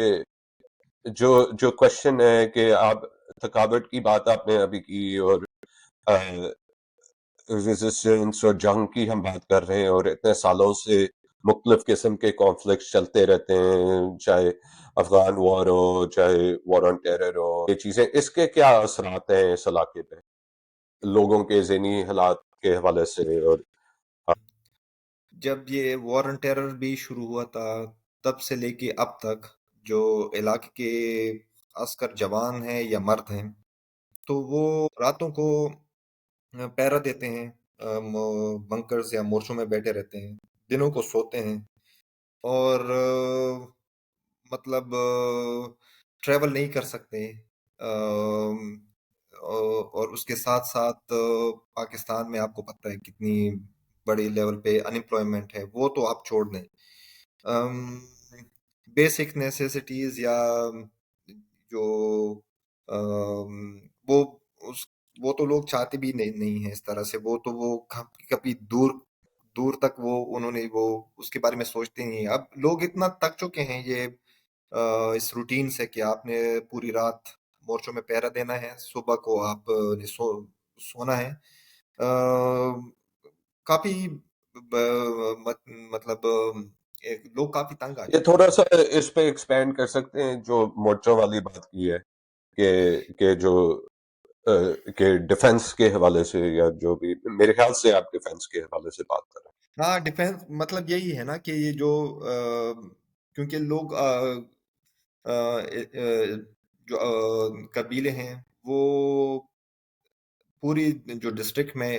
جو کوشچن ہے کہ آپ تھکاوٹ کی بات آپ نے ابھی کی، اور ریزسٹنس اور جنگ کی ہم بات کر رہے ہیں، اور اتنے سالوں سے مختلف قسم کے کانفلکٹس چلتے رہتے ہیں، چاہے افغان وار ہو، چاہے وار آن ٹیرر ہو. یہ چیزیں اس کے کیا اثرات ہیں اس علاقے پہ لوگوں کے ذہنی حالات کے حوالے سے؟ اور جب یہ وار آن ٹیرر بھی شروع ہوا تھا تب سے لے کے اب تک جو علاقے کے عسکر جوان ہیں یا مرد ہیں تو وہ راتوں کو پہرا دیتے ہیں، بنکرز یا مورچوں میں بیٹھے رہتے ہیں، دنوں کو سوتے ہیں، اور مطلب ٹریول نہیں کر سکتے. اور اس کے ساتھ ساتھ پاکستان میں آپ کو پتہ ہے کتنی بڑی لیول پہ انمپلائمنٹ ہے. وہ تو آپ چھوڑ دیں، بیسک نیسیسٹیز یا جو وہ اس وہ تو لوگ چاہتے بھی نہیں ہیں اس طرح سے. وہ تو وہ کبھی دور دور تک وہ انہوں نے وہ اس کے بارے میں سوچتے نہیں. اب لوگ اتنا تک چکے ہیں یہ اس روٹین سے کہ آپ نے پوری رات مورچوں میں پہرا دینا ہے، صبح کو آپ نے سونا ہے. کافی مطلب لوگ کافی تنگ آ یہ چکے تھوڑا ہیں. سا اس پہ ایکسپینڈ کر سکتے ہیں جو مورچوں والی بات کی ہے، کہ جو کہ ڈیفنس کے حوالے سے، یا جو بھی میرے خیال سے آپ ڈیفنس کے حوالے سے بات کر رہے ہاں ڈیفینس مطلب یہی ہے نا کہ یہ جو کیونکہ لوگ جو قبیلے ہیں وہ پوری جو ڈسٹرکٹ میں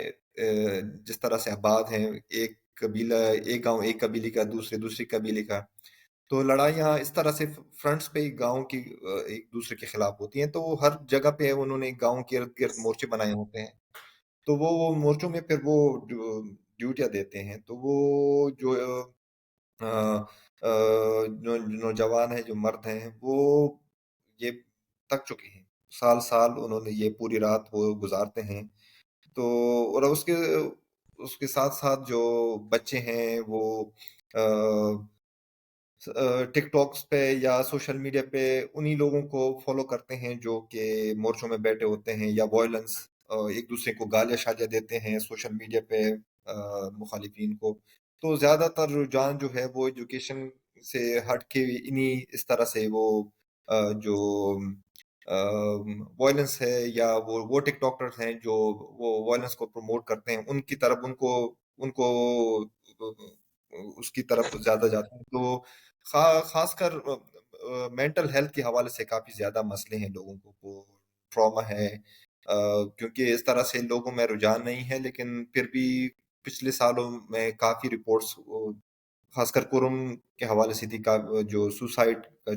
جس طرح سے آباد ہیں، ایک قبیلہ ایک گاؤں ایک قبیلے کا دوسری قبیلے کا، تو لڑائیاں اس طرح سے فرنٹس پہ گاؤں کی ایک دوسرے کے خلاف ہوتی ہیں. تو ہر جگہ پہ انہوں نے گاؤں کے ارد گرد مورچے بنائے ہوتے ہیں. تو وہ مورچوں میں پھر وہ ڈیوٹیاں دیتے ہیں. تو وہ جو نوجوان ہیں جو مرد ہیں وہ یہ تک چکے ہیں. سال سال انہوں نے یہ پوری رات وہ گزارتے ہیں. تو اور اس کے ساتھ ساتھ جو بچے ہیں وہ ٹک ٹاکس پہ یا سوشل میڈیا پہ انہی لوگوں کو فالو کرتے ہیں جو کہ مورچوں میں بیٹھے ہوتے ہیں، یا وائلنس ایک دوسرے کو گالیاں شالیاں دیتے ہیں سوشل میڈیا پہ مخالفین کو. تو زیادہ تر رجحان جو ہے وہ ایجوکیشن سے ہٹ کے انہی اس طرح سے وہ جو وائلنس ہے، یا وہ ٹک ٹاکرز ہیں جو وہ وائلنس کو پروموٹ کرتے ہیں، ان کی طرف ان کو اس کی طرف زیادہ جاتے ہیں. تو خاص کر مینٹل ہیلتھ کے حوالے سے کافی زیادہ مسئلے ہیں. لوگوں کو ٹراما ہے، کیونکہ اس طرح سے لوگوں میں رجحان نہیں ہے، لیکن پھر بھی پچھلے سالوں میں کافی رپورٹس خاص کر کرم کے حوالے سے تھی، جو سوسائڈ کا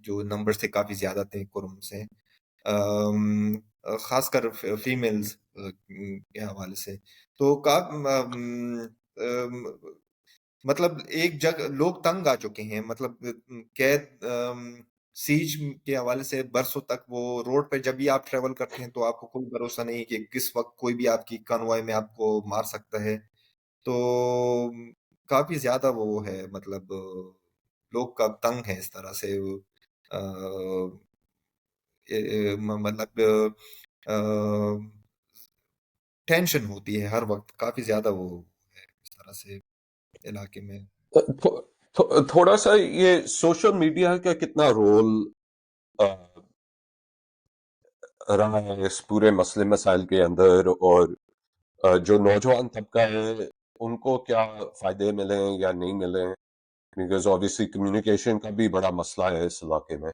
جو نمبرز تھے کافی زیادہ تھے کرم سے، خاص کر فیمیلز کے حوالے سے. تو مطلب ایک جگہ لوگ تنگ آ چکے ہیں، مطلب قید سیج کے حوالے سے برسوں تک وہ روڈ پہ جب بھی آپ ٹریول کرتے ہیں تو آپ کو کوئی بھروسہ نہیں کہ کس وقت کوئی بھی آپ کی کانوائے میں آپ کو مار سکتا ہے. تو کافی زیادہ وہ ہے، مطلب لوگ کا تنگ ہے اس طرح سے، مطلب ٹینشن ہوتی ہے ہر وقت، کافی زیادہ وہ ہے اس طرح سے علاقے میں. تھوڑا سا یہ سوشل میڈیا کا کتنا رول رہا ہے اس پورے مسئلے مسائل کے اندر، اور جو نوجوان طبقہ ہے ان کو کیا فائدے ملے یا نہیں ملے؟ بیکاز obviously کمیونیکیشن کا بھی بڑا مسئلہ ہے اس علاقے میں.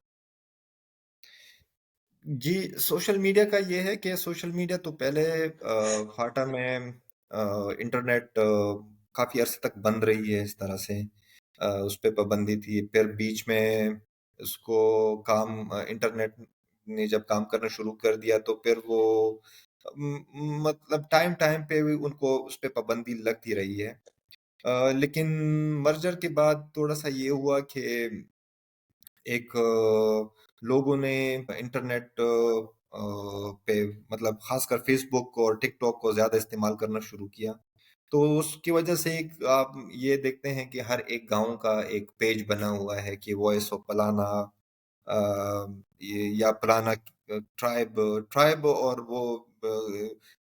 جی، سوشل میڈیا کا یہ ہے کہ سوشل میڈیا تو پہلے فاٹا میں انٹرنیٹ کافی عرصے تک بند رہی ہے اس طرح سے، اس پہ پابندی تھی. پھر بیچ میں اس کو انٹرنیٹ نے جب کام کرنا شروع کر دیا تو پھر وہ مطلب ٹائم پہ بھی ان کو اس پہ پابندی لگتی رہی ہے. لیکن مرجر کے بعد تھوڑا سا یہ ہوا کہ ایک لوگوں نے انٹرنیٹ پہ مطلب خاص کر فیس بک اور ٹک ٹاک کو زیادہ استعمال کرنا شروع کیا. تو اس کی وجہ سے آپ یہ دیکھتے ہیں کہ ہر ایک گاؤں کا ایک پیج بنا ہوا ہے کہ وائس آف پلانا یا پلانا ٹرائب، اور وہ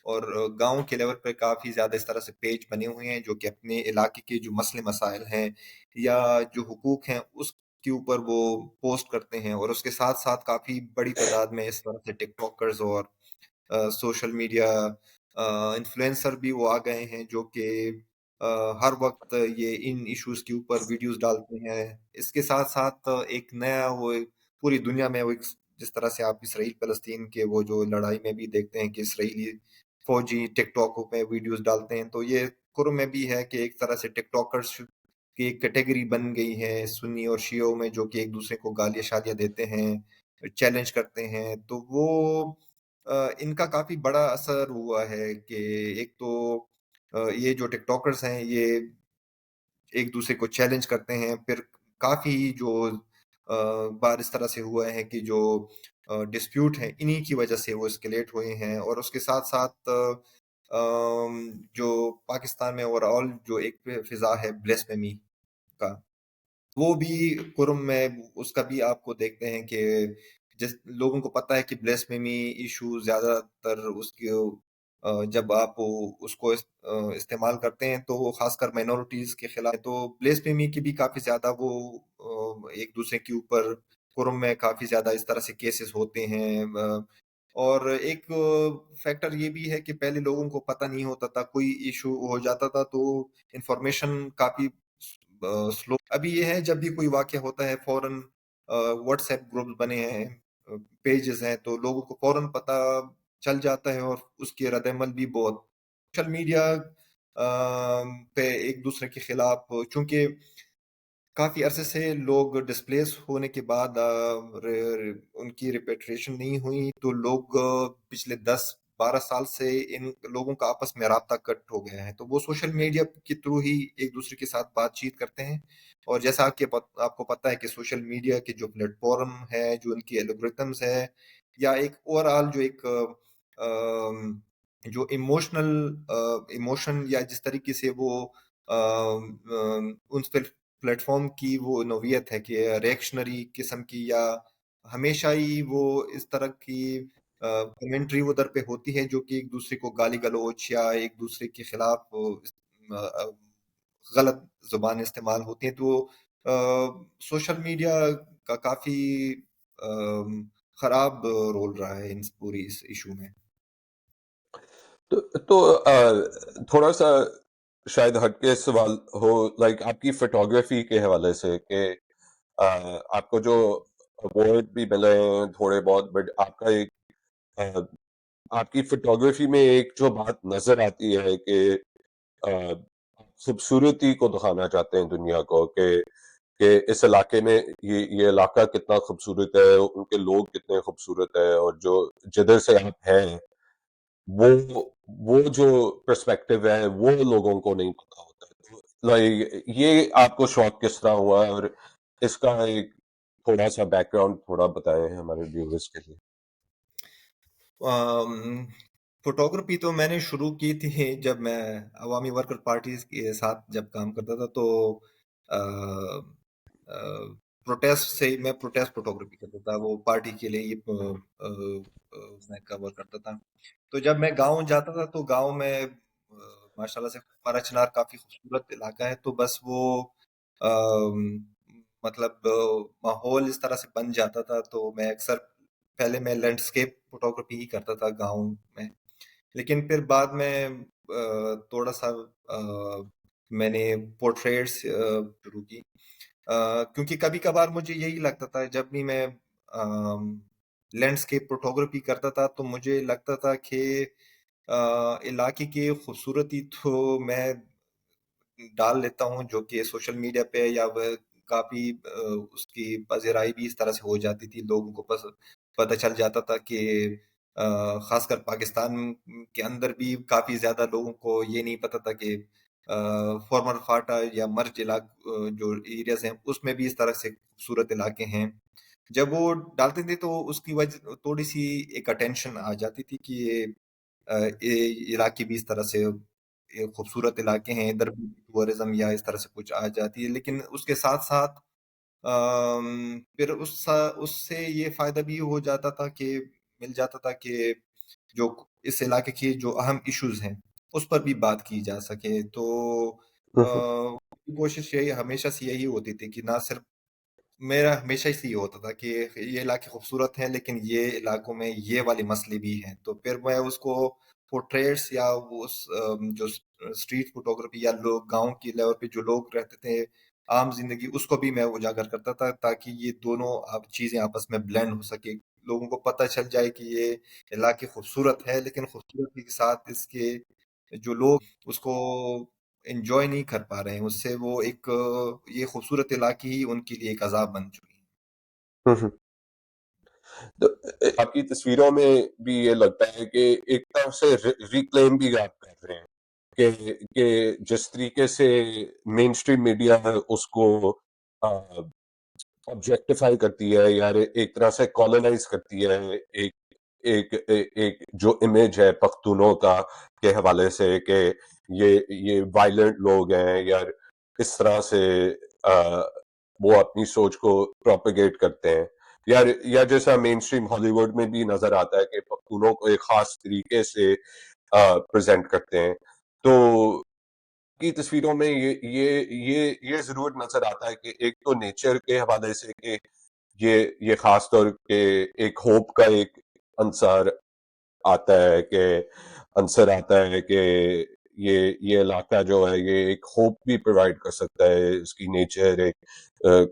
اور گاؤں کے لیول پہ کافی زیادہ اس طرح سے پیج بنے ہوئے ہیں جو کہ اپنے علاقے کے جو مسئلے مسائل ہیں یا جو حقوق ہیں اس کے اوپر وہ پوسٹ کرتے ہیں. اور اس کے ساتھ ساتھ کافی بڑی تعداد میں اس طرح سے ٹک ٹاکرز اور سوشل میڈیا انفلوئنسر بھی وہ آ گئے ہیں جو کہ ہر وقت یہ ان ایشوز کے اوپر ویڈیوز ڈالتے ہیں. اس کے ساتھ ساتھ ایک نیا وہ پوری دنیا میں وہ جس طرح سے آپ اسرائیل فلسطین کے وہ جو لڑائی میں بھی دیکھتے ہیں کہ اسرائیلی فوجی ٹک ٹاک پہ ویڈیوز ڈالتے ہیں، تو یہ کرم میں بھی ہے کہ ایک طرح سے ٹک ٹاکرز کی ایک کیٹیگری بن گئی ہے سنی اور شیعوں میں، جو کہ ایک دوسرے کو گالیاں شالیاں دیتے ہیں، چیلنج کرتے ہیں. تو وہ ان کا کافی بڑا اثر ہوا ہے کہ ایک تو یہ جو ٹک ٹاکرز ہیں یہ ایک دوسرے کو چیلنج کرتے ہیں. پھر کافی جو بار اس طرح سے ہوا ہے کہ جو ڈسپیوٹ ہیں انہی کی وجہ سے وہ اسکیلیٹ ہوئے ہیں. اور اس کے ساتھ ساتھ جو پاکستان میں اوور آل جو ایک فضا ہے بلیسفیمی کا، وہ بھی کرم میں اس کا بھی آپ کو دیکھتے ہیں کہ جس لوگوں کو پتہ ہے کہ بلیسفیمی ایشو زیادہ تر اس کے جب آپ اس کو استعمال کرتے ہیں تو وہ خاص کر مائنورٹیز کے خلاف. تو بلیسفیمی کی بھی کافی زیادہ وہ ایک دوسرے کے اوپر کرم میں کافی زیادہ اس طرح سے کیسز ہوتے ہیں. اور ایک فیکٹر یہ بھی ہے کہ پہلے لوگوں کو پتہ نہیں ہوتا تھا، کوئی ایشو ہو جاتا تھا تو انفارمیشن کافی سلو. ابھی یہ ہے جب بھی کوئی واقعہ ہوتا ہے فوراً واٹس ایپ گروپ بنے ہیں، پیجز ہیں، تو لوگوں کو فوراً پتہ چل جاتا ہے اور اس کی رد عمل بھی بہت. سوشل میڈیا پہ ایک دوسرے کے خلاف چونکہ کافی عرصے سے لوگ ڈسپلیس ہونے کے بعد ان کی ریپیٹریشن نہیں ہوئی، تو لوگ پچھلے 10-12 سال سے ان لوگوں کا آپس میں رابطہ کٹ ہو گیا ہے. تو وہ سوشل میڈیا کے تھرو ہی ایک دوسرے کے ساتھ بات چیت کرتے ہیں. اور جیسا کہ آپ کو پتہ ہے کہ سوشل میڈیا کے جو پلیٹ فارم ہے، جو ان کی الگورتھمز ہے، یا ایک اوور آل جو ایک جو ایموشن یا جس طریقے سے وہ ان پلیٹ فارم کی وہ نوعیت ہے کہ ریئیکشنری قسم کی، یا ہمیشہ ہی وہ اس طرح کی کمنٹری ادھر پہ ہوتی ہے جو کہ ایک دوسرے کو گالی گلوچ یا ایک دوسرے کے خلاف غلط زبان استعمال ہوتی ہیں. تو سوشل میڈیا کا کافی خراب رول رہا ہے ان پوری اس ایشو میں. تو تھوڑا سا شاید ہٹ کے سوال ہو، لائک آپ کی فوٹوگرافی کے حوالے سے کہ آپ کو جو اوارڈ بھی ملے ہیں تھوڑے بہت، بٹ آپ کا ایک آپ کی فوٹوگرافی میں ایک جو بات نظر آتی ہے کہ خوبصورتی کو دکھانا چاہتے ہیں دنیا کو کہ اس علاقے میں یہ علاقہ کتنا خوبصورت ہے، ان کے لوگ کتنے خوبصورت ہے، اور جو جدھر سے آپ ہیں وہ وہ جو پرسپیکٹو ہے وہ لوگوں کو نہیں پتا ہوتا ہے. تو یہ آپ کو شوق کس طرح ہوا، اور اس کا ایک تھوڑا سا بیک گراؤنڈ تھوڑا بتائیں ہمارے ویورز کے لیے. فوٹوگرافی تو میں نے شروع کی تھی جب میں عوامی ورکر پارٹیز کے ساتھ جب کام کرتا تھا، تو پروٹیسٹ سے میں پروٹیسٹ فوٹوگرافی کرتا تھا، وہ پارٹی کے لیے میں کور کرتا تھا. تو جب میں گاؤں جاتا تھا تو گاؤں میں ماشاء اللہ سے ہمارا چنار کافی خوبصورت علاقہ ہے، تو بس وہ مطلب ماحول اس طرح سے بن جاتا تھا. تو میں اکثر پہلے میں لینڈسکیپ فوٹوگرافی ہی کرتا تھا گاؤں میں، لیکن پھر بعد میں تھوڑا سا میں نے پورٹریٹس شروع کی، کیونکہ کبھی کبھار مجھے یہی لگتا تھا جب بھی میں لینڈسکیپ فوٹوگرافی کرتا تھا تو مجھے لگتا تھا کہ علاقے کی خوبصورتی تو میں ڈال لیتا ہوں جو کہ سوشل میڈیا پہ، یا وہ کافی اس کی پذیرائی بھی اس طرح سے ہو جاتی تھی، لوگوں کو پتہ چل جاتا تھا کہ خاص کر پاکستان کے اندر بھی کافی زیادہ لوگوں کو یہ نہیں پتا تھا کہ فارمر فاٹا یا مرج علاقہ جو ایریاز ہیں اس میں بھی اس طرح سے خوبصورت علاقے ہیں. جب وہ ڈالتے تھے تو اس کی وجہ تھوڑی سی ایک اٹینشن آ جاتی تھی کہ یہ علاقے بھی اس طرح سے خوبصورت علاقے ہیں، ادھر بھی ٹورزم یا اس طرح سے کچھ آ جاتی ہے. لیکن اس کے ساتھ ساتھ پھر اس سے یہ فائدہ بھی ہو جاتا تھا کہ مل جاتا تھا کہ جو اس علاقے کی جو اہم ایشوز ہیں اس پر بھی بات کی جا سکے. تو کوشش یہی ہمیشہ سے یہی ہوتی تھی کہ نہ صرف میرا ہمیشہ سے یہ ہوتا تھا کہ یہ علاقے خوبصورت ہیں لیکن یہ علاقوں میں یہ والے مسئلے بھی ہیں، تو پھر میں اس کو پورٹریٹس یا جو اسٹریٹ فوٹوگرافی یا لوگ گاؤں کی لیول پہ جو لوگ رہتے تھے عام زندگی، اس کو بھی میں اجاگر کرتا تھا تاکہ یہ دونوں چیزیں آپس میں بلینڈ ہو سکے، لوگوں کو پتہ چل جائے کہ یہ علاقے خوبصورت ہے لیکن خوبصورتی کے ساتھ اس کے جو لوگ اس کو انجوائے نہیں کر پا رہے ہیں، اس سے وہ ایک یہ خوبصورت علاقے ہی ان کے لیے ایک عذاب بن چکی ہے. تو آپ کی تصویروں میں بھی یہ لگتا ہے کہ ایک طرف سے ریکلیم بھی آپ کر رہے ہیں کہ جس طریقے سے مین اسٹریم میڈیا اس کو آبجیکٹیفائی کرتی ہے، یا ایک طرح سے کالونائز کرتی ہے ایک جو امیج ہے پختونوں کا کے حوالے سے کہ یہ وائلنٹ لوگ ہیں، یا اس طرح سے وہ اپنی سوچ کو پروپیگیٹ کرتے ہیں، یا جیسا مین اسٹریم ہالی ووڈ میں بھی نظر آتا ہے کہ پختونوں کو ایک خاص طریقے سے پریزنٹ کرتے ہیں. تو کی تصویروں میں یہ ضرور نظر آتا ہے کہ ایک تو نیچر کے حوالے سے کہ یہ خاص طور پہ ایک ہوپ کا ایک عنصر آتا ہے کہ یہ علاقہ جو ہے یہ ایک ہوپ بھی پرووائڈ کر سکتا ہے، اس کی نیچر ایک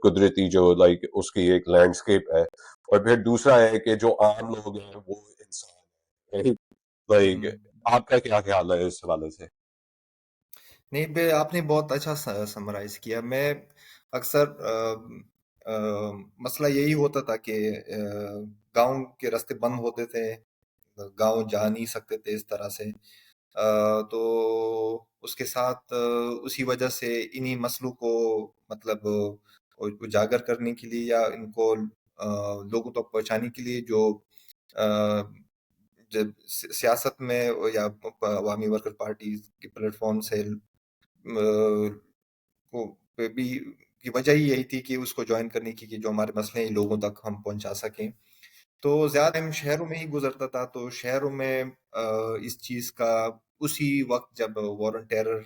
قدرتی جو لائک اس کی ایک لینڈسکیپ ہے. اور پھر دوسرا ہے کہ جو عام لوگ ہیں وہ انسان ہیں. لائک آپ کا کیا خیال ہے اس حوالے سے؟ نہیں، آپ نے بہت اچھا سمرائز کیا. میں اکثر مسئلہ یہی ہوتا تھا کہ گاؤں کے راستے بند ہوتے تھے، گاؤں جا نہیں سکتے تھے اس طرح سے. تو اس کے ساتھ اسی وجہ سے انہی مسئلوں کو مطلب اجاگر کرنے کے لیے یا ان کو لوگوں تک پہنچانے کے لیے جو جب سیاست میں یا عوامی ورکر پارٹی کے پلیٹ فارم سے بھی کی وجہ ہی یہی تھی کہ اس کو جوائن کرنے کی کہ جو ہمارے مسئلے ہیں لوگوں تک ہم پہنچا سکیں. تو زیادہ ٹائم شہروں میں ہی گزرتا تھا، تو شہروں میں اس چیز کا اسی وقت جب وار آن ٹیرر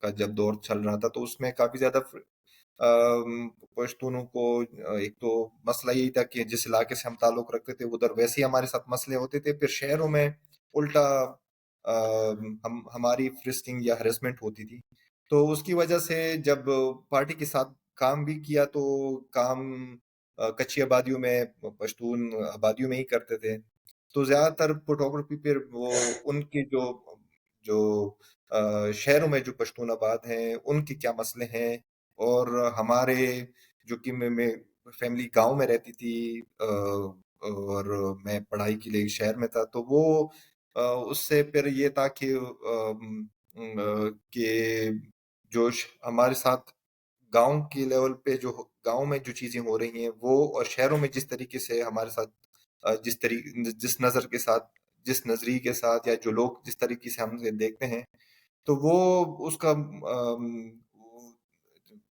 کا جب دور چل رہا تھا تو اس میں کافی زیادہ پشتونوں کو ایک تو مسئلہ یہی تھا کہ جس علاقے سے ہم تعلق رکھتے تھے ادھر ویسے ہی ہمارے ساتھ مسئلے ہوتے تھے، پھر شہروں میں الٹا ہماری فرسٹنگ یا ہریسمنٹ ہوتی تھی. تو اس کی وجہ سے جب پارٹی کے ساتھ کام بھی کیا تو کام کچی آبادیوں میں پشتون آبادیوں میں ہی کرتے تھے. تو زیادہ تر فوٹوگرافی پھر وہ ان کی جو شہروں میں جو پشتون آباد ہیں ان کے کیا مسئلے ہیں، اور ہمارے جو کہ میں فیملی گاؤں میں رہتی تھی، اور میں پڑھائی کے لیے شہر میں تھا، تو وہ اس سے پھر یہ تھا کہ کہ ہمارے ساتھ گاؤں کے لیول پہ جو گاؤں میں جو چیزیں ہو رہی ہیں وہ، اور شہروں میں جس طریقے سے ہمارے ساتھ جس نظر کے ساتھ، جس نظریے کے ساتھ، یا جو لوگ جس طریقے سے ہم دیکھتے ہیں، تو وہ اس کا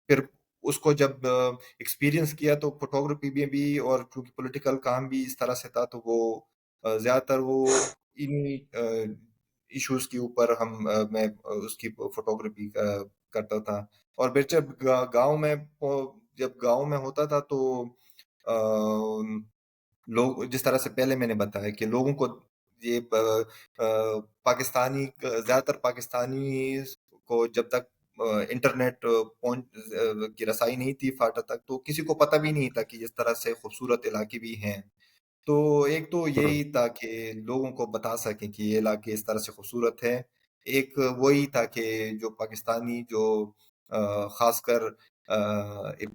پھر اس کو جب ایکسپیرینس کیا تو فوٹوگرافی میں بھی، اور چونکہ پولیٹیکل کام بھی اس طرح سے تھا، تو وہ زیادہ تر وہ انہی ایشوز کے اوپر میں اس کی فوٹوگرافی کرتا تھا۔ اور پھر جب گاؤں میں ہوتا تھا تو لوگ جس طرح سے پہلے میں نے بتایا کہ لوگوں کو یہ پاکستانی، زیادہ تر پاکستانی کو جب تک انٹرنیٹ کی رسائی نہیں تھی فاٹا تک، تو کسی کو پتہ بھی نہیں تھا کہ اس طرح سے خوبصورت علاقے بھی ہیں۔ تو ایک تو ہوں، یہی تھا کہ لوگوں کو بتا سکیں کہ یہ علاقے اس طرح سے خوبصورت ہے۔ ایک وہی تھا کہ جو پاکستانی جو خاص کر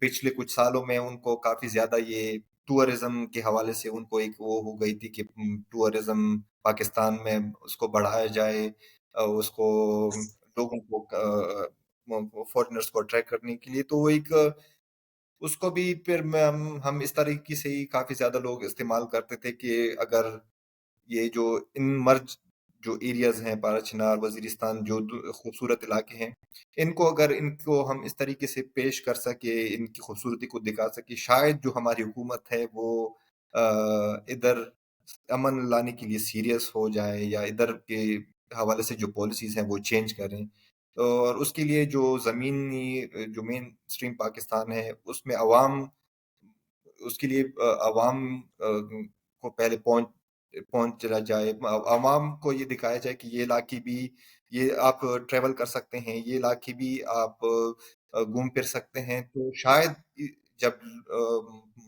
پچھلے کچھ سالوں میں ان کو کافی زیادہ یہ ٹورزم کے حوالے سے ان کو ایک وہ ہو گئی تھی کہ ٹورزم پاکستان میں اس کو بڑھایا جائے، اس کو لوگوں کو فورنرز کو اٹریکٹ کرنے کے لیے، تو وہ ایک اس کو بھی پھر ہم اس طریقے سے ہی کافی زیادہ لوگ استعمال کرتے تھے کہ اگر یہ جو ان مرج جو ایریاز ہیں، پارا چنار، وزیرستان، جو خوبصورت علاقے ہیں، ان کو اگر ان کو ہم اس طریقے سے پیش کر سکے، ان کی خوبصورتی کو دکھا سکے، شاید جو ہماری حکومت ہے وہ ادھر امن لانے کے لیے سیریس ہو جائے، یا ادھر کے حوالے سے جو پالیسیز ہیں وہ چینج کریں۔ اور اس کے لیے جو زمینی جو مین اسٹریم پاکستان ہے اس میں عوام، اس کے لیے عوام کو پہلے پہنچ چلا جائے، عوام کو یہ دکھایا جائے کہ یہ علاقے بھی، یہ آپ ٹریول کر سکتے ہیں، یہ علاقے بھی آپ گھوم پھر سکتے ہیں، تو شاید جب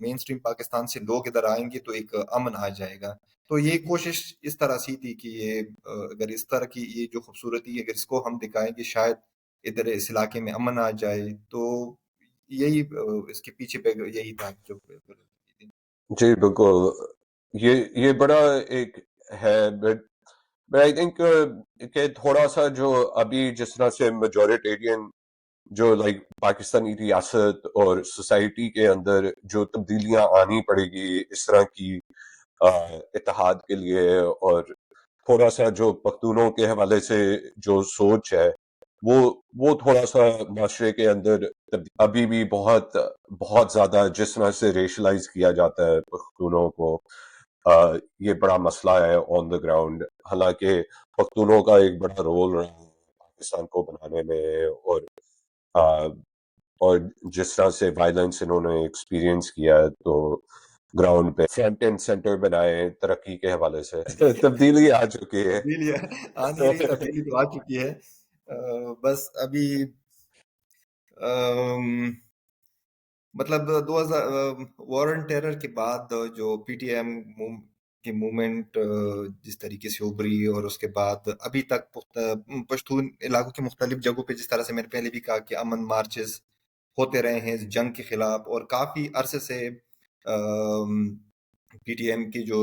مین اسٹریم پاکستان سے لوگ ادھر آئیں گے تو ایک امن آ جائے گا۔ تو یہ کوشش اس طرح سی تھی کہ یہ اگر اس طرح کی یہ جو خوبصورتی ہے اگر اس کو ہم دکھائیں گے، شاید ادھر اس علاقے میں امن آ جائے۔ تو یہی اس کے پیچھے یہی تھا جو جی بالکل، یہ بڑا ایک ہے، بٹ آئی تھنک کہ تھوڑا سا جو ابھی جس طرح سے میجورٹیرین جو لائک پاکستانی ریاست اور سوسائٹی کے اندر جو تبدیلیاں آنی پڑے گی اس طرح کی اتحاد کے لیے، اور تھوڑا سا جو پختونوں کے حوالے سے جو سوچ ہے وہ تھوڑا سا معاشرے کے اندر ابھی بھی بہت بہت زیادہ جس طرح سے ریشلائز کیا جاتا ہے پختونوں کو، یہ بڑا مسئلہ ہے آن دا گراؤنڈ۔ حالانکہ پختونوں کا ایک بڑا رول رہا ہے پاکستان کو بنانے میں، اور جس طرح سے وائلنس انہوں نے ایکسپیرینس کیا ہے، تو گراؤنڈ پہ فرنٹ اینڈ سینٹر بنائے ترقی کے حوالے سے تبدیلی آ چکی ہے۔ تبدیلی آ نہیں رہی، تبدیلی تو آ چکی ہے۔ بس ابھی مطلب 2000 وار اینڈ ٹیرر کے بعد جو پی ٹی ایم کی موومنٹ جس طریقے سے ابھری، اور اس کے بعد ابھی تک پشتون علاقوں کی مختلف جگہوں پہ جس طرح سے میں نے پہلے بھی کہا کہ امن مارچز ہوتے رہے ہیں جنگ کے خلاف، اور کافی عرصے سے پی ٹی ایم کی جو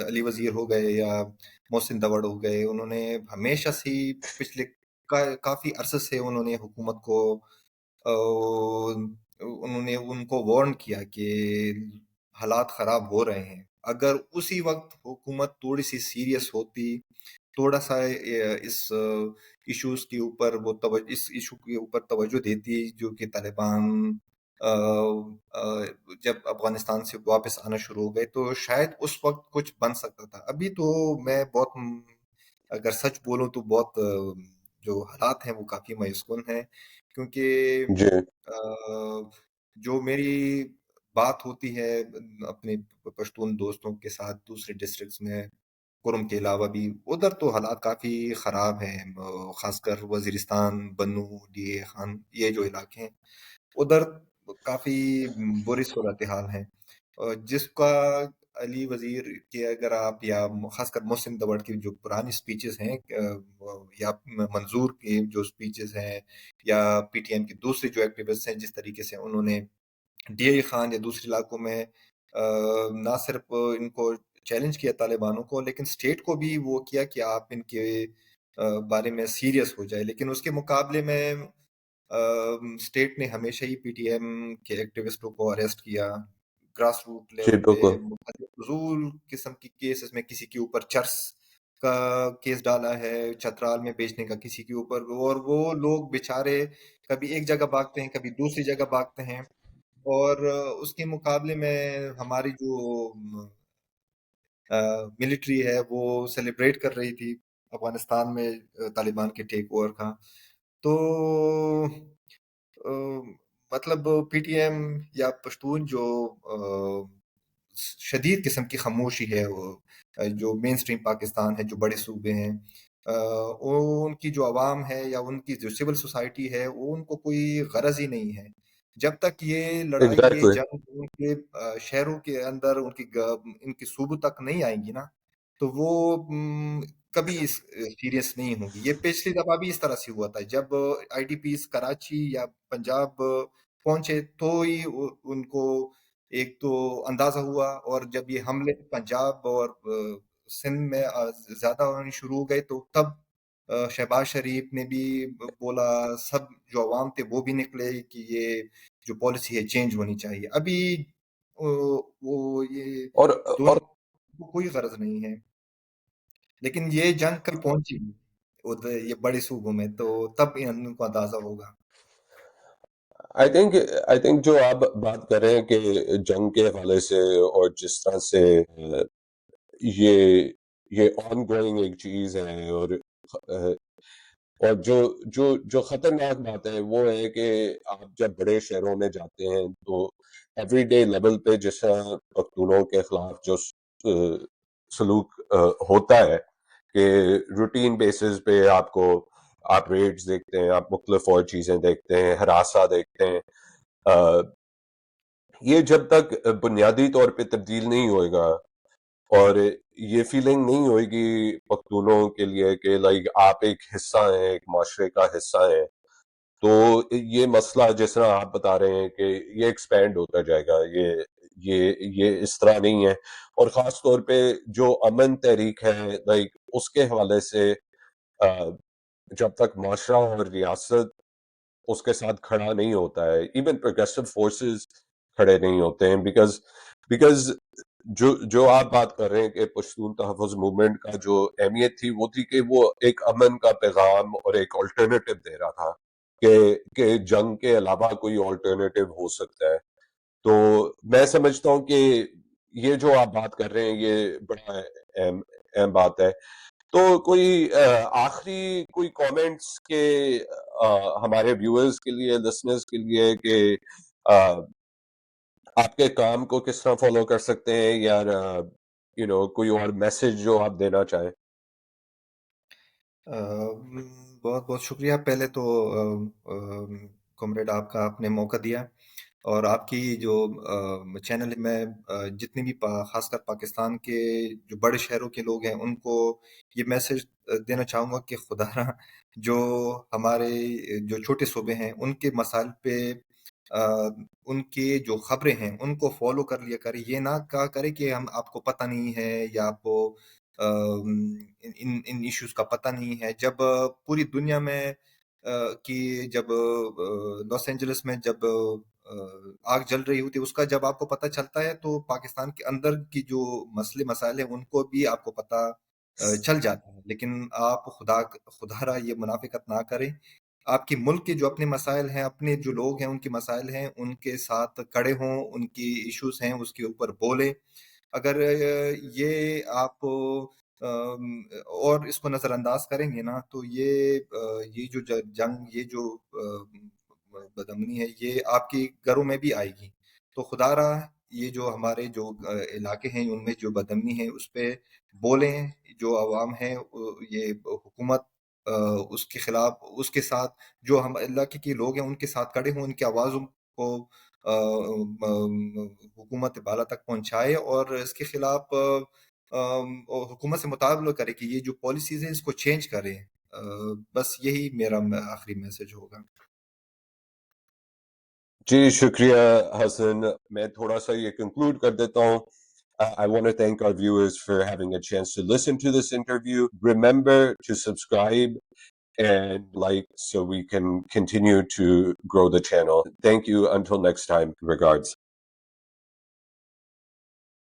علی وزیر ہو گئے یا محسن دوڑ ہو گئے، انہوں نے ہمیشہ سے پچھلے کافی عرصے سے انہوں نے حکومت کو انہوں نے ان کو وارن کیا کہ حالات خراب ہو رہے ہیں۔ اگر اسی وقت حکومت تھوڑی سی سیریس ہوتی، تھوڑا سا اس ایشوز کے اوپر اس ایشو کے اوپر توجہ دیتی، جو کہ طالبان جب افغانستان سے واپس آنا شروع ہو گئے، تو شاید اس وقت کچھ بن سکتا تھا۔ ابھی تو میں بہت، اگر سچ بولوں تو بہت جو حالات ہیں وہ کافی مایوس کن ہیں، کیونکہ جی جو میری بات ہوتی ہے اپنے پشتون دوستوں کے ساتھ دوسرے ڈسٹرکٹس میں، کرم کے علاوہ بھی، ادھر تو حالات کافی خراب ہیں، خاص کر وزیرستان، بنو، ڈی اے خان، یہ جو علاقے ہیں ادھر کافی بری صورتحال ہیں، جس کا علی وزیر کے اگر آپ، یا خاص کر محسن دبڑ کی جو پرانی سپیچز ہیں، یا منظور کی جو سپیچز ہیں، یا پی ٹی ایم کی دوسری جو ایکٹیوسٹ ہیں، جس طریقے سے انہوں نے ڈی اے خان یا دوسرے علاقوں میں نہ صرف ان کو چیلنج کیا طالبانوں کو، لیکن اسٹیٹ کو بھی وہ کیا کہ آپ ان کے بارے میں سیریس ہو جائے. لیکن اس کے مقابلے میں اسٹیٹ نے ہمیشہ ہی پی ٹی ایم کے ایکٹیوسٹوں کو اریسٹ کیا. گراس روٹ جی لیول پہ بالکل. مختلف فضول قسم کی کیسز میں کسی کے اوپر چرس کا کیس ڈالا ہے، چترال میں بیچنے کا کسی کے اوپر، اور وہ لوگ بیچارے کبھی ایک جگہ بھاگتے ہیں، کبھی دوسری جگہ بھاگتے ہیں. اور اس کے مقابلے میں ہماری جو ملٹری ہے وہ سیلیبریٹ کر رہی تھی افغانستان میں طالبان کے ٹیک اوور کا. تو مطلب پی ٹی ایم یا پشتون جو شدید قسم کی خاموشی ہے، وہ جو مین سٹریم پاکستان ہے، جو بڑے صوبے ہیں، ان کی جو عوام ہے یا ان کی جو سول سوسائٹی ہے، وہ ان کو کوئی غرض ہی نہیں ہے. جب تک یہ لڑائی، یہ ایگزیکٹلی. جنگ ان کے شہروں کے اندر، ان کی صوبوں تک نہیں آئیں گی نا، تو وہ کبھی سیریس نہیں ہوں گی. یہ پچھلی دفعہ بھی اس طرح سے ہوا تھا، جب آئی ڈی پیز کراچی یا پنجاب پہنچے تو ہی ان کو ایک تو اندازہ ہوا، اور جب یہ حملے پنجاب اور سندھ میں زیادہ ہونے شروع ہو گئے تو تب شہباز شریف نے بھی بولا، سب جو عوام تھے وہ بھی نکلے کہ یہ جو پالیسی ہے چینج ہونی چاہیے. ابھی وہ یہ اور اور دونوں کو کوئی غرض نہیں ہے. لیکن یہ جنگ کل پہنچی یہ بڑے صوبوں میں، تو تب ان کو اندازہ ہوگا. آئی تھنک جو آپ بات کر رہے ہیں کہ جنگ کے حوالے سے، اور جس طرح سے یہ یہ آن گوئنگ ایک چیز ہے، اور جو خطرناک بات ہے وہ ہے کہ آپ جب بڑے شہروں میں جاتے ہیں تو ایوری ڈے لیول پہ جس طرح پختونوں کے خلاف جو سلوک ہوتا ہے، کہ روٹین بیسز پہ آپ ریڈز دیکھتے ہیں، آپ مختلف اور چیزیں دیکھتے ہیں، ہراساں دیکھتے ہیں. یہ جب تک بنیادی طور پہ تبدیل نہیں ہوئے گا، اور یہ فیلنگ نہیں ہوئے گی پختونوں کے لیے کہ لائک آپ ایک حصہ ہیں، ایک معاشرے کا حصہ ہیں، تو یہ مسئلہ جس طرح آپ بتا رہے ہیں کہ یہ ایکسپینڈ ہوتا جائے گا. یہ اس طرح نہیں ہے. اور خاص طور پہ جو امن تحریک ہے، لائک اس کے حوالے سے جب تک معاشرہ اور ریاست اس کے ساتھ کھڑا نہیں ہوتا ہے، ایون پروگریسو فورسز کھڑے نہیں ہوتے ہیں. بیکاز جو آپ بات کر رہے ہیں کہ پشتون تحفظ موومنٹ کا جو اہمیت تھی وہ تھی کہ وہ ایک امن کا پیغام اور ایک آلٹرنیٹو دے رہا تھا، کہ جنگ کے علاوہ کوئی آلٹرنیٹو ہو سکتا ہے. تو میں سمجھتا ہوں کہ یہ جو آپ بات کر رہے ہیں یہ بڑا اہم بات ہے. تو کوئی آخری کوئی کامنٹس کے ہمارے ویورز کے لیے، لسنرز کے لیے، کہ آپ کے کام کو کس طرح فالو کر سکتے ہیں، یا کوئی اور میسج جو آپ دینا چاہیں؟ بہت بہت شکریہ. پہلے تو کمریڈ آپ کا، آپ نے موقع دیا، اور آپ کی جو چینل میں جتنے بھی خاص کر پاکستان کے جو بڑے شہروں کے لوگ ہیں ان کو یہ میسج دینا چاہوں گا کہ خدا را جو ہمارے جو چھوٹے صوبے ہیں ان کے مسائل پہ ان کے جو خبریں ہیں ان کو فالو کر لیا کرے. یہ نہ کہا کرے کہ ہم آپ کو پتہ نہیں ہے، یا آپ کو ان ایشوز کا پتہ نہیں ہے. جب پوری دنیا میں جب لاس اینجلس میں جب آگ جل رہی ہوتی ہے، اس کا جب آپ کو پتہ چلتا ہے تو پاکستان کے اندر کی جو مسائل ہیں ان کو بھی آپ کو پتہ چل جاتا ہے. لیکن آپ خدا را یہ منافقت نہ کریں. آپ کے ملک کے جو اپنے مسائل ہیں، اپنے جو لوگ ہیں ان کے مسائل ہیں، ان کے ساتھ کھڑے ہوں، ان کی ایشوز ہیں اس کے اوپر بولیں. اگر یہ آپ اور اس کو نظر انداز کریں گے نا، تو یہ جو جنگ، یہ جو بدامنی ہے، یہ آپ کے گھروں میں بھی آئے گی. تو خدا را یہ جو ہمارے جو علاقے ہیں ان میں جو بدامنی ہے اس پہ بولیں. جو عوام ہے یہ حکومت اس کے خلاف، اس کے ساتھ جو ہم علاقے کے لوگ ہیں ان کے ساتھ کھڑے ہوں، ان کی آوازوں کو حکومت بالا تک پہنچائے اور اس کے خلاف حکومت سے مطالبہ کرے کہ یہ جو پالیسیز ہیں اس کو چینج کریں. بس یہی میرا آخری میسج ہوگا. جی شکریہ حسن. میں تھوڑا سا یہ کنکلوڈ کر دیتا ہوں. I want to thank our viewers for having a chance to listen to this interview. Remember to subscribe and like so we can continue to grow the channel. Thank you. Until next time. Regards.